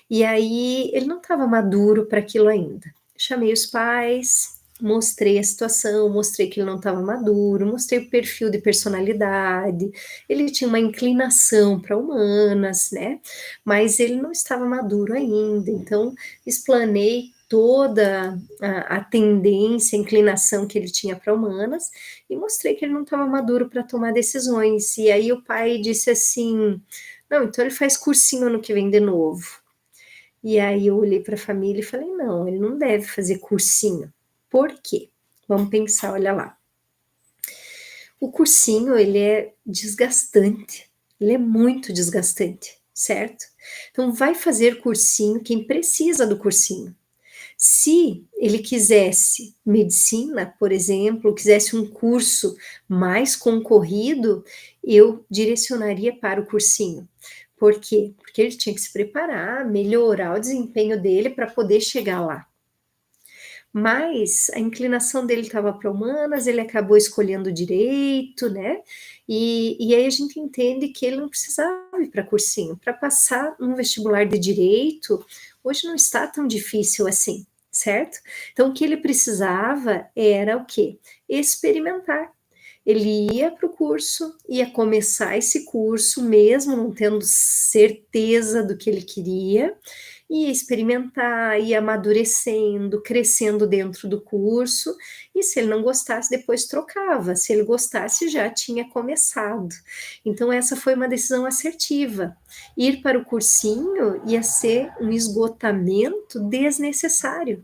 E aí, ele não estava maduro para aquilo ainda. Chamei os pais, mostrei a situação, mostrei que ele não estava maduro, mostrei o perfil de personalidade, ele tinha uma inclinação para humanas, né? Mas ele não estava maduro ainda, então explanei toda a tendência, a inclinação que ele tinha para humanas e mostrei que ele não estava maduro para tomar decisões. E aí o pai disse assim: não, então ele faz cursinho ano que vem de novo. E aí eu olhei para a família e falei: não, ele não deve fazer cursinho. Por quê? Vamos pensar, olha lá. O cursinho, ele é desgastante, ele é muito desgastante, certo? Então vai fazer cursinho quem precisa do cursinho. Se ele quisesse medicina, por exemplo, quisesse um curso mais concorrido, eu direcionaria para o cursinho. Por quê? Porque ele tinha que se preparar, melhorar o desempenho dele para poder chegar lá. Mas a inclinação dele estava para humanas, ele acabou escolhendo direito, né? E aí a gente entende que ele não precisava ir para cursinho. Para passar num vestibular de direito, hoje não está tão difícil assim. certo? Então o que ele precisava era o quê? Experimentar. Ele ia para o curso, ia começar esse curso, mesmo não tendo certeza do que ele queria, ia experimentar, ia amadurecendo, crescendo dentro do curso, e se ele não gostasse, depois trocava, se ele gostasse, já tinha começado. Então, essa foi uma decisão assertiva. Ir para o cursinho ia ser um esgotamento desnecessário.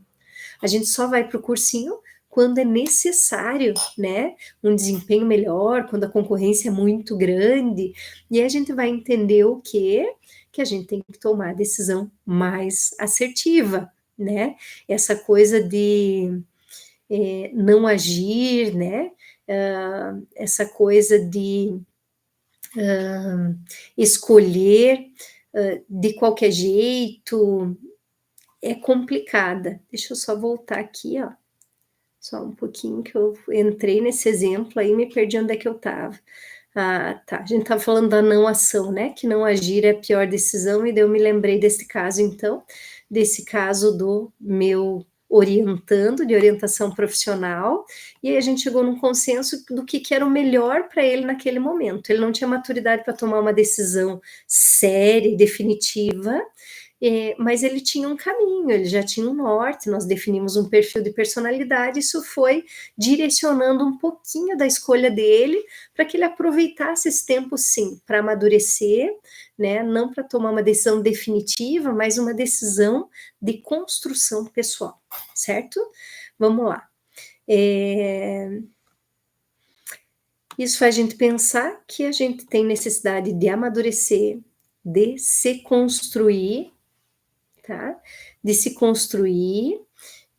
A gente só vai para o cursinho quando é necessário, né? Um desempenho melhor, quando a concorrência é muito grande, e aí a gente vai entender o quê? Que a gente tem que tomar a decisão mais assertiva, né? Essa coisa de não agir, né? Essa coisa de escolher de qualquer jeito é complicada. Deixa eu só voltar aqui, ó. Só um pouquinho que eu entrei nesse exemplo aí e me perdi onde é que eu estava. Ah, tá. A gente estava falando da não ação, né? Que não agir é a pior decisão, e daí eu me lembrei desse caso, então, desse caso do meu orientando, de orientação profissional, e aí a gente chegou num consenso do que era o melhor para ele naquele momento. Ele não tinha maturidade para tomar uma decisão séria e definitiva, mas ele tinha um caminho, ele já tinha um norte, nós definimos um perfil de personalidade, isso foi direcionando um pouquinho da escolha dele, para que ele aproveitasse esse tempo, sim, para amadurecer, né, não para tomar uma decisão definitiva, mas uma decisão de construção pessoal, certo? Vamos lá. Isso faz a gente pensar que a gente tem necessidade de amadurecer, de se construir, tá? De se construir,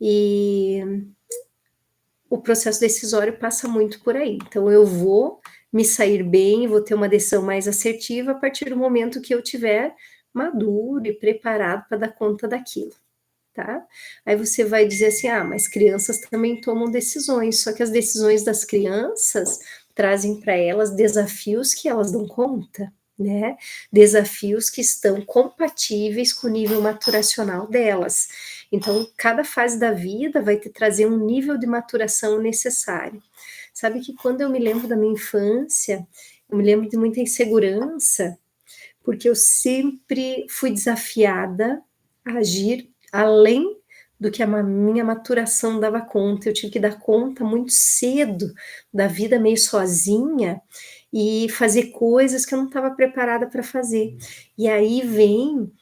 e o processo decisório passa muito por aí. Então, eu vou me sair bem, vou ter uma decisão mais assertiva a partir do momento que eu tiver maduro e preparado para dar conta daquilo, tá? Aí você vai dizer assim, ah, mas crianças também tomam decisões, só que as decisões das crianças trazem para elas desafios que elas dão conta, né? Desafios que estão compatíveis com o nível maturacional delas. Então, cada fase da vida vai te trazer um nível de maturação necessário. Sabe que quando eu me lembro da minha infância, eu me lembro de muita insegurança, porque eu sempre fui desafiada a agir além do que a minha maturação dava conta. Eu tive que dar conta muito cedo da vida meio sozinha e fazer coisas que eu não estava preparada para fazer. E aí vem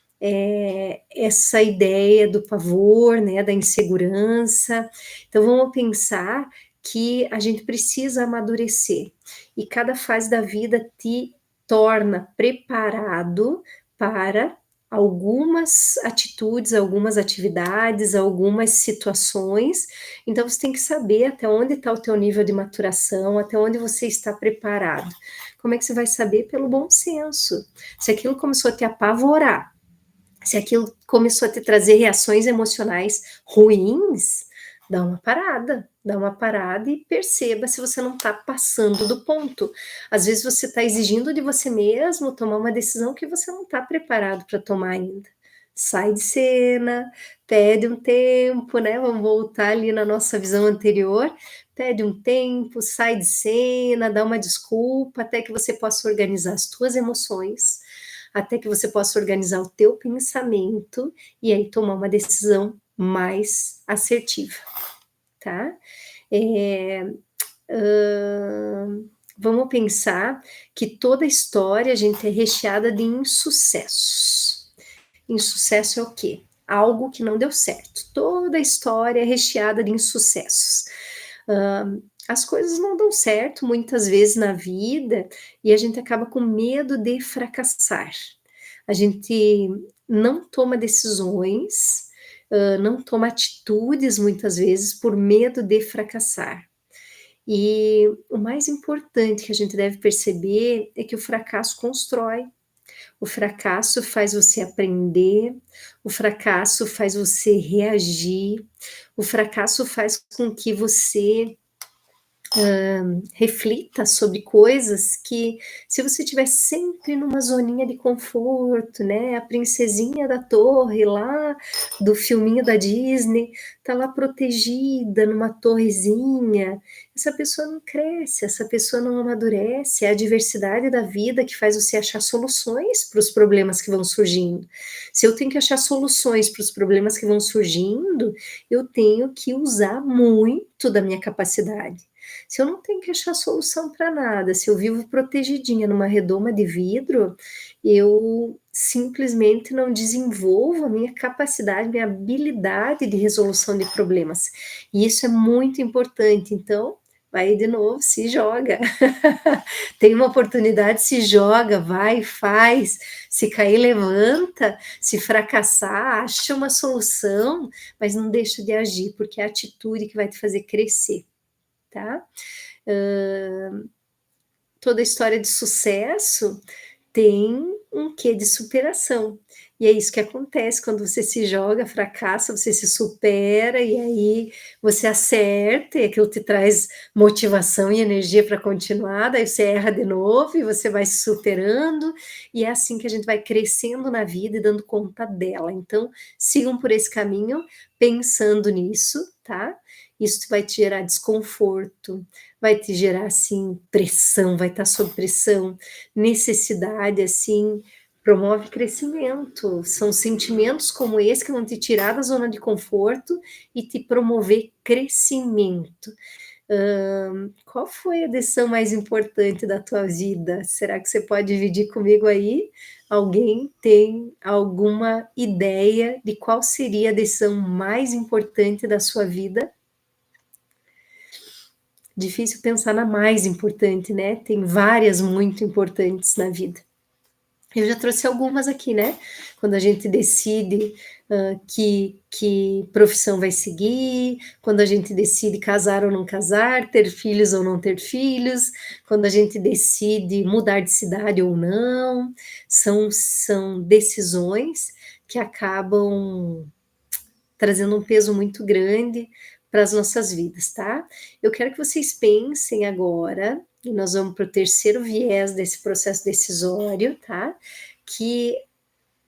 essa ideia do pavor, né, da insegurança. Então vamos pensar que a gente precisa amadurecer, e cada fase da vida te torna preparado para algumas atitudes, algumas atividades, algumas situações. Então você tem que saber até onde está o teu nível de maturação, até onde você está preparado. Como é que você vai saber? Pelo bom senso. Se aquilo começou a te apavorar, se aquilo começou a te trazer reações emocionais ruins, dá uma parada e perceba se você não está passando do ponto. Às vezes você está exigindo de você mesmo tomar uma decisão que você não está preparado para tomar ainda. Sai de cena, pede um tempo, né? Vamos voltar ali na nossa visão anterior. Pede um tempo, sai de cena, dá uma desculpa, até que você possa organizar as tuas emoções, até que você possa organizar o teu pensamento e aí tomar uma decisão mais assertiva, tá? Vamos pensar que toda história, a gente, é recheada de insucessos. Insucesso é o quê? Algo que não deu certo. Toda história é recheada de insucessos. As coisas não dão certo muitas vezes na vida e a gente acaba com medo de fracassar. A gente não toma decisões, não toma atitudes muitas vezes por medo de fracassar. E o mais importante que a gente deve perceber é que o fracasso constrói. O fracasso faz você aprender, o fracasso faz você reagir, o fracasso faz com que você reflita sobre coisas que, se você estiver sempre numa zoninha de conforto, né, a princesinha da torre lá do filminho da Disney, tá lá protegida numa torrezinha, essa pessoa não cresce, essa pessoa não amadurece, é a diversidade da vida que faz você achar soluções para os problemas que vão surgindo. Se eu tenho que achar soluções para os problemas que vão surgindo, eu tenho que usar muito da minha capacidade. Se eu não tenho que achar solução para nada, se eu vivo protegidinha numa redoma de vidro, eu simplesmente não desenvolvo a minha capacidade, minha habilidade de resolução de problemas. E isso é muito importante. Então, vai de novo, se joga. Tem uma oportunidade, se joga, vai, faz. Se cair, levanta. Se fracassar, acha uma solução, mas não deixa de agir, porque é a atitude que vai te fazer crescer, tá? Toda história de sucesso tem um quê de superação. E é isso que acontece quando você se joga, fracassa, você se supera e aí você acerta, e aquilo te traz motivação e energia para continuar, daí você erra de novo e você vai se superando, e é assim que a gente vai crescendo na vida e dando conta dela. Então, sigam por esse caminho pensando nisso, tá? Isso vai te gerar desconforto, vai te gerar, assim, pressão, vai estar sob pressão, necessidade, assim, promove crescimento. São sentimentos como esse que vão te tirar da zona de conforto e te promover crescimento. Qual foi a decisão mais importante da tua vida? Será que você pode dividir comigo aí? Alguém tem alguma ideia de qual seria a decisão mais importante da sua vida? Difícil pensar na mais importante, né? Tem várias muito importantes na vida. Eu já trouxe algumas aqui, né? Quando a gente decide que profissão vai seguir, quando a gente decide casar ou não casar, ter filhos ou não ter filhos, quando a gente decide mudar de cidade ou não, são decisões que acabam trazendo um peso muito grande para as nossas vidas, tá? Eu quero que vocês pensem agora, e nós vamos para o terceiro viés desse processo decisório, tá? Que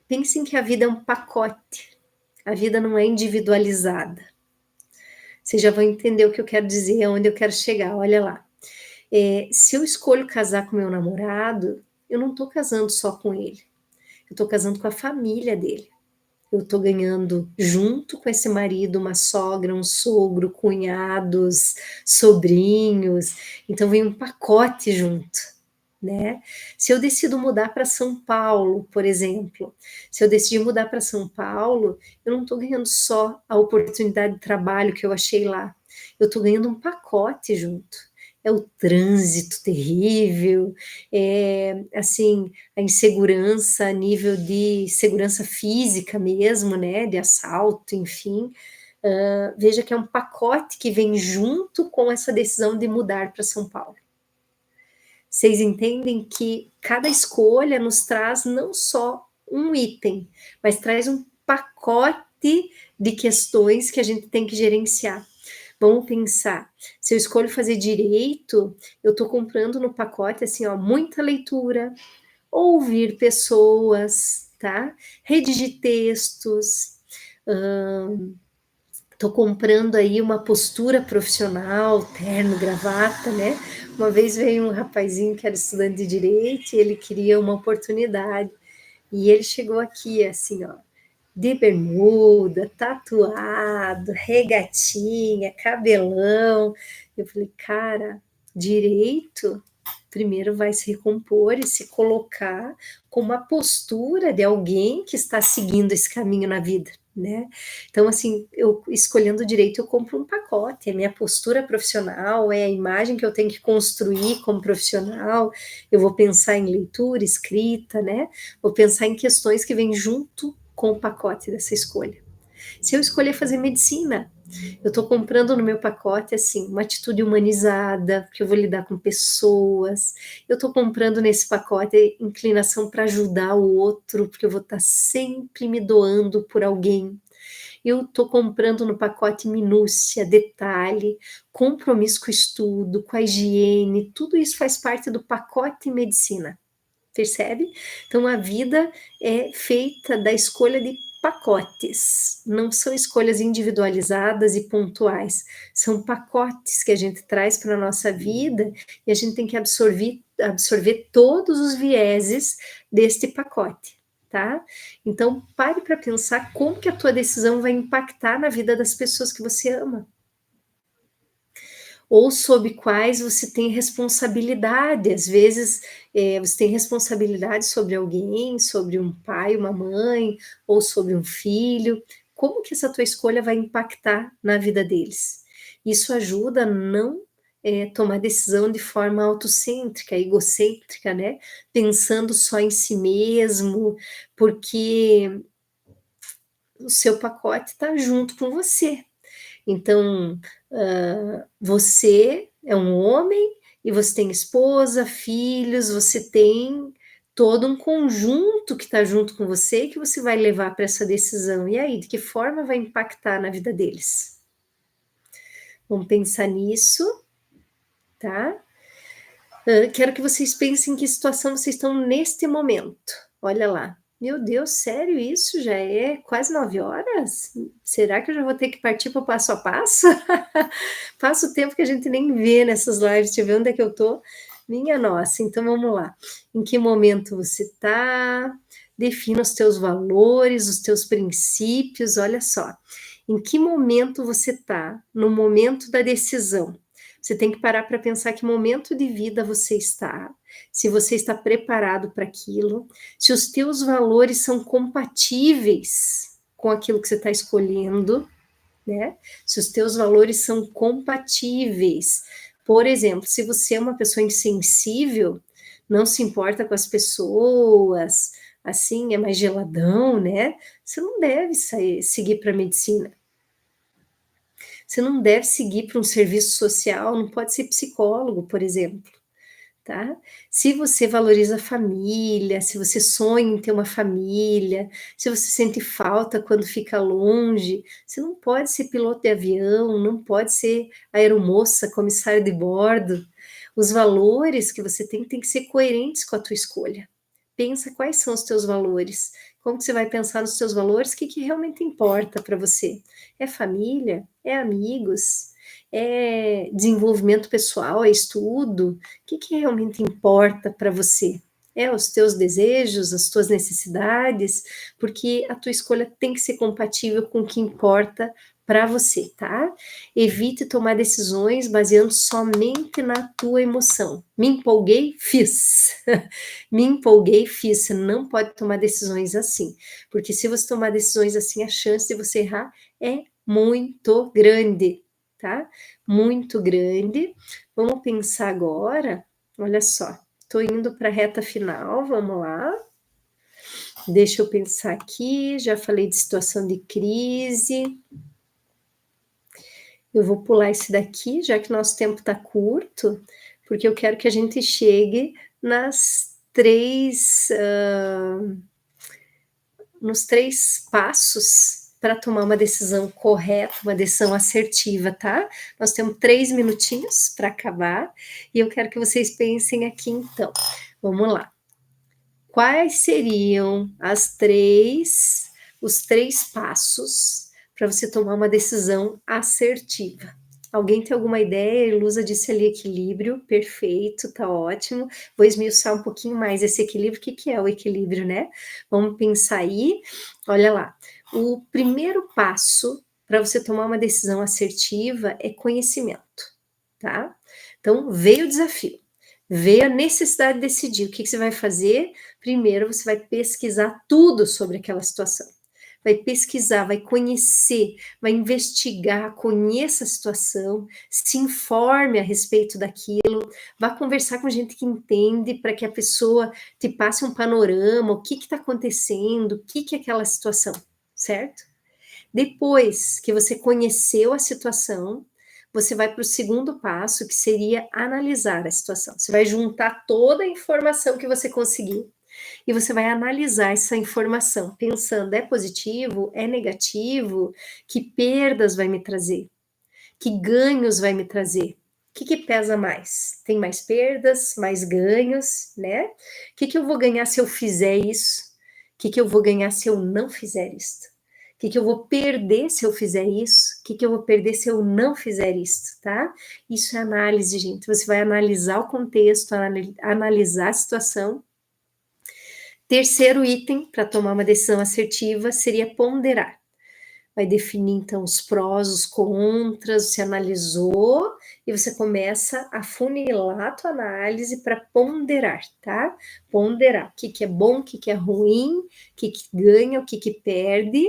pensem que a vida é um pacote, a vida não é individualizada. Vocês já vão entender o que eu quero dizer, aonde eu quero chegar, olha lá. Se eu escolho casar com meu namorado, eu não estou casando só com ele, eu estou casando com a família dele. Eu estou ganhando, junto com esse marido, uma sogra, um sogro, cunhados, sobrinhos. Então, vem um pacote junto, né? Se eu decido mudar para São Paulo, por exemplo, se eu decidir mudar para São Paulo, eu não estou ganhando só a oportunidade de trabalho que eu achei lá. Eu estou ganhando um pacote junto. É o trânsito terrível, é assim, a insegurança a nível de segurança física mesmo, né, de assalto, enfim. Veja que é um pacote que vem junto com essa decisão de mudar para São Paulo. Vocês entendem que cada escolha nos traz não só um item, mas traz um pacote de questões que a gente tem que gerenciar. Vamos pensar, se eu escolho fazer direito, eu estou comprando no pacote assim, ó, muita leitura, ouvir pessoas, tá? Redigir textos, estou comprando aí uma postura profissional, terno, gravata, né? Uma vez veio um rapazinho que era estudante de direito e ele queria uma oportunidade. E ele chegou aqui assim, ó, de bermuda, tatuado, regatinha, cabelão. Eu falei, cara, direito primeiro vai se recompor e se colocar com uma postura de alguém que está seguindo esse caminho na vida, né? Então, assim, eu escolhendo direito, eu compro um pacote, é minha postura profissional, é a imagem que eu tenho que construir como profissional, eu vou pensar em leitura, escrita, né? Vou pensar em questões que vêm junto com o pacote dessa escolha. Se eu escolher fazer medicina, eu estou comprando no meu pacote, assim, uma atitude humanizada, porque eu vou lidar com pessoas. Eu estou comprando nesse pacote inclinação para ajudar o outro, porque eu vou estar sempre me doando por alguém. eu estou comprando no pacote minúcia, detalhe, compromisso com o estudo, com a higiene, tudo isso faz parte do pacote medicina, percebe? Então a vida é feita da escolha de pacotes, não são escolhas individualizadas e pontuais, são pacotes que a gente traz para a nossa vida e a gente tem que absorver todos os vieses deste pacote, tá? Então pare para pensar como que a tua decisão vai impactar na vida das pessoas que você ama, ou sob quais você tem responsabilidade. Às vezes, você tem responsabilidade sobre alguém, sobre um pai, uma mãe, ou sobre um filho. Como que essa tua escolha vai impactar na vida deles? Isso ajuda a não tomar decisão de forma autocêntrica, egocêntrica, né? Pensando só em si mesmo, porque o seu pacote está junto com você. Então, você é um homem e você tem esposa, filhos, você tem todo um conjunto que está junto com você e que você vai levar para essa decisão. E aí, de que forma vai impactar na vida deles? Vamos pensar nisso, tá? Quero que vocês pensem em que situação vocês estão neste momento. Olha lá. Meu Deus, sério isso? Já é quase 9 horas? Será que eu já vou ter que partir para o passo a passo? Passa o tempo que a gente nem vê nessas lives. Deixa eu ver onde é que eu tô. Minha nossa, então vamos lá. Em que momento você está? Defina os teus valores, os teus princípios. Olha só. Em que momento você está? No momento da decisão. Você tem que parar para pensar que momento de vida você está, se você está preparado para aquilo, se os teus valores são compatíveis com aquilo que você está escolhendo, né? Se os teus valores são compatíveis. Por exemplo, se você é uma pessoa insensível, não se importa com as pessoas, assim, é mais geladão, né? Você não deve seguir para a medicina. Você não deve seguir para um serviço social, não pode ser psicólogo, por exemplo, tá? Se você valoriza a família, se você sonha em ter uma família, se você sente falta quando fica longe, você não pode ser piloto de avião, não pode ser aeromoça, comissário de bordo. Os valores que você tem que ser coerentes com a tua escolha. Pensa quais são os teus valores. Como que você vai pensar nos teus valores? O que que realmente importa para você? É família? É amigos? É desenvolvimento pessoal? É estudo? O que que realmente importa para você? É os teus desejos, as tuas necessidades? Porque a tua escolha tem que ser compatível com o que importa para você, tá? Evite tomar decisões baseando somente na tua emoção. Me empolguei, fiz. Me empolguei, fiz. Você não pode tomar decisões assim, porque se você tomar decisões assim, a chance de você errar é muito grande, tá? Muito grande. Vamos pensar agora, olha só, tô indo para a reta final, vamos lá. Deixa eu pensar aqui, já falei de situação de crise. Eu vou pular esse daqui, já que nosso tempo está curto, porque eu quero que a gente chegue nos 3 passos para tomar uma decisão correta, uma decisão assertiva, tá? Nós temos 3 minutinhos para acabar e eu quero que vocês pensem aqui então. Vamos lá. Quais seriam os 3 passos para você tomar uma decisão assertiva? Alguém tem alguma ideia? A Ilusa disse ali equilíbrio, perfeito, tá ótimo. Vou esmiuçar um pouquinho mais esse equilíbrio. O que que é o equilíbrio, né? Vamos pensar aí. Olha lá. O primeiro passo para você tomar uma decisão assertiva é conhecimento, tá? Então, veio o desafio, veio a necessidade de decidir. O que que você vai fazer? Primeiro, você vai pesquisar tudo sobre aquela situação. Vai pesquisar, vai conhecer, vai investigar, conheça a situação, se informe a respeito daquilo, vá conversar com gente que entende para que a pessoa te passe um panorama, o que está acontecendo, o que é aquela situação, certo? Depois que você conheceu a situação, você vai para o segundo passo, que seria analisar a situação. Você vai juntar toda a informação que você conseguiu, E você vai analisar essa informação, pensando: é positivo? É negativo? Que perdas vai me trazer? Que ganhos vai me trazer? O que pesa mais? Tem mais perdas, mais ganhos, né? O que eu vou ganhar se eu fizer isso? O que eu vou ganhar se eu não fizer isso? O que eu vou perder se eu fizer isso? O que eu vou perder se eu não fizer isso, tá? Isso é análise, gente. Você vai analisar o contexto, analisar a situação. Terceiro item para tomar uma decisão assertiva seria ponderar. Vai definir então os prós, os contras, você analisou e você começa a funilar a tua análise para ponderar, tá? Ponderar o que é bom, o que é ruim, o que ganha, o que perde.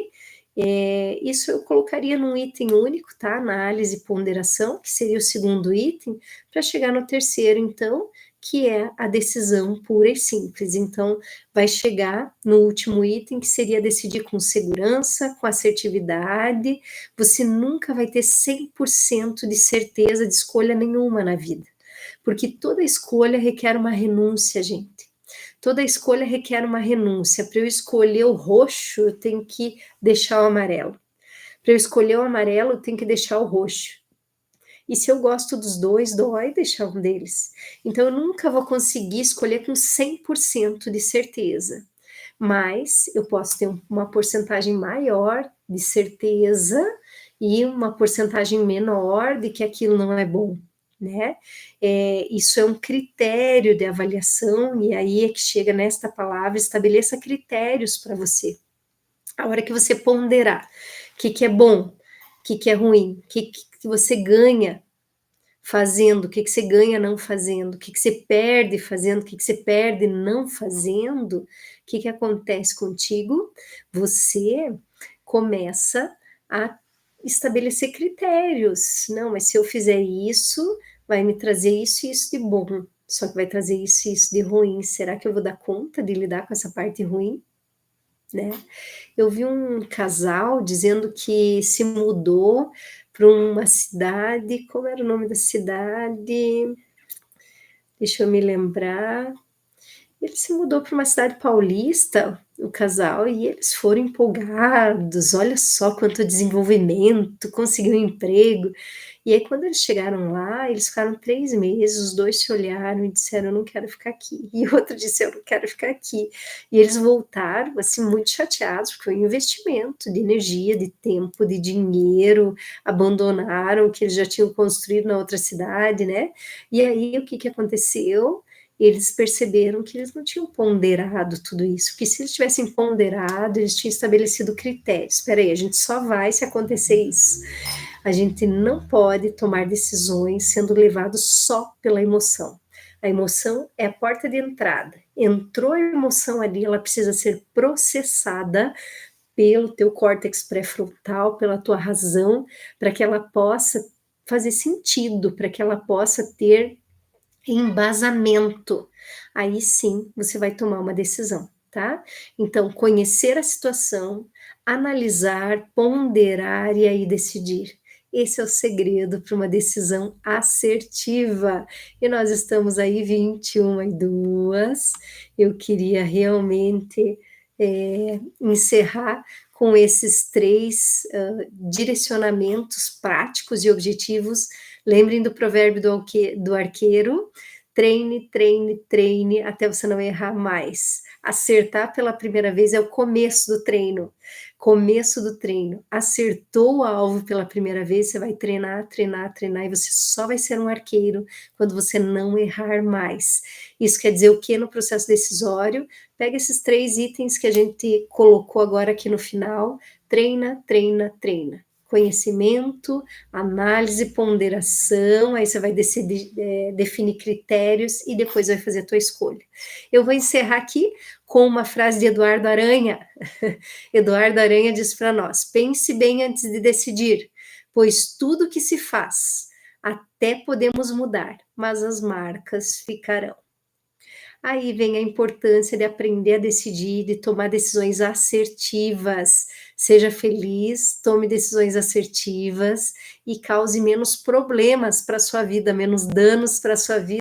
Isso eu colocaria num item único, tá? Análise e ponderação, que seria o segundo item, para chegar no terceiro, então, que é a decisão pura e simples. Então, vai chegar no último item, que seria decidir com segurança, com assertividade. Você nunca vai ter 100% de certeza de escolha nenhuma na vida, porque toda escolha requer uma renúncia, gente. Toda escolha requer uma renúncia. Para eu escolher o roxo, eu tenho que deixar o amarelo. Para eu escolher o amarelo, eu tenho que deixar o roxo. E se eu gosto dos dois, dói deixar um deles. Então, eu nunca vou conseguir escolher com 100% de certeza. Mas eu posso ter uma porcentagem maior de certeza e uma porcentagem menor de que aquilo não é bom, né? Isso é um critério de avaliação, e aí é que chega nesta palavra: estabeleça critérios para você. A hora que você ponderar o que é bom, o que é ruim, o que você ganha fazendo, o que você ganha não fazendo, o que você perde fazendo, o que você perde não fazendo, o que acontece contigo? Você começa a estabelecer critérios. Não, mas se eu fizer isso, vai me trazer isso e isso de bom, só que vai trazer isso e isso de ruim. Será que eu vou dar conta de lidar com essa parte ruim? Né? Eu vi um casal dizendo que se mudou para uma cidade, como era o nome da cidade? Deixa eu me lembrar. Ele se mudou para uma cidade paulista, o casal, e eles foram empolgados. Olha só quanto desenvolvimento, conseguiu um emprego. E aí, quando eles chegaram lá, eles ficaram 3 meses, os dois se olharam e disseram: eu não quero ficar aqui. E o outro disse: eu não quero ficar aqui. E eles voltaram, assim, muito chateados, porque foi um investimento de energia, de tempo, de dinheiro, abandonaram o que eles já tinham construído na outra cidade, né? E aí, o que aconteceu? Eles perceberam que eles não tinham ponderado tudo isso, porque se eles tivessem ponderado, eles tinham estabelecido critérios. Espera aí, a gente só vai se acontecer isso. A gente não pode tomar decisões sendo levado só pela emoção. A emoção é a porta de entrada. Entrou a emoção ali, ela precisa ser processada pelo teu córtex pré-frontal, pela tua razão, para que ela possa fazer sentido, para que ela possa ter embasamento. Aí sim você vai tomar uma decisão, tá? Então, conhecer a situação, analisar, ponderar e aí decidir. Esse é o segredo para uma decisão assertiva. E nós estamos aí 21h02. Eu queria realmente encerrar com esses 3 direcionamentos práticos e objetivos. Lembrem do provérbio do arqueiro: treine, treine, treine, até você não errar mais. Acertar pela primeira vez é o começo do treino. Começo do treino. Acertou o alvo pela primeira vez, você vai treinar, treinar, treinar, e você só vai ser um arqueiro quando você não errar mais. Isso quer dizer o que no processo decisório? Pega esses 3 itens que a gente colocou agora aqui no final: treina, treina, treina. Conhecimento, análise, ponderação, aí você vai decidir, definir critérios e depois vai fazer a tua escolha. Eu vou encerrar aqui com uma frase de Eduardo Aranha. Eduardo Aranha diz para nós: pense bem antes de decidir, pois tudo que se faz, até podemos mudar, mas as marcas ficarão. Aí vem a importância de aprender a decidir, de tomar decisões assertivas. Seja feliz, tome decisões assertivas e cause menos problemas para a sua vida, menos danos para a sua vida.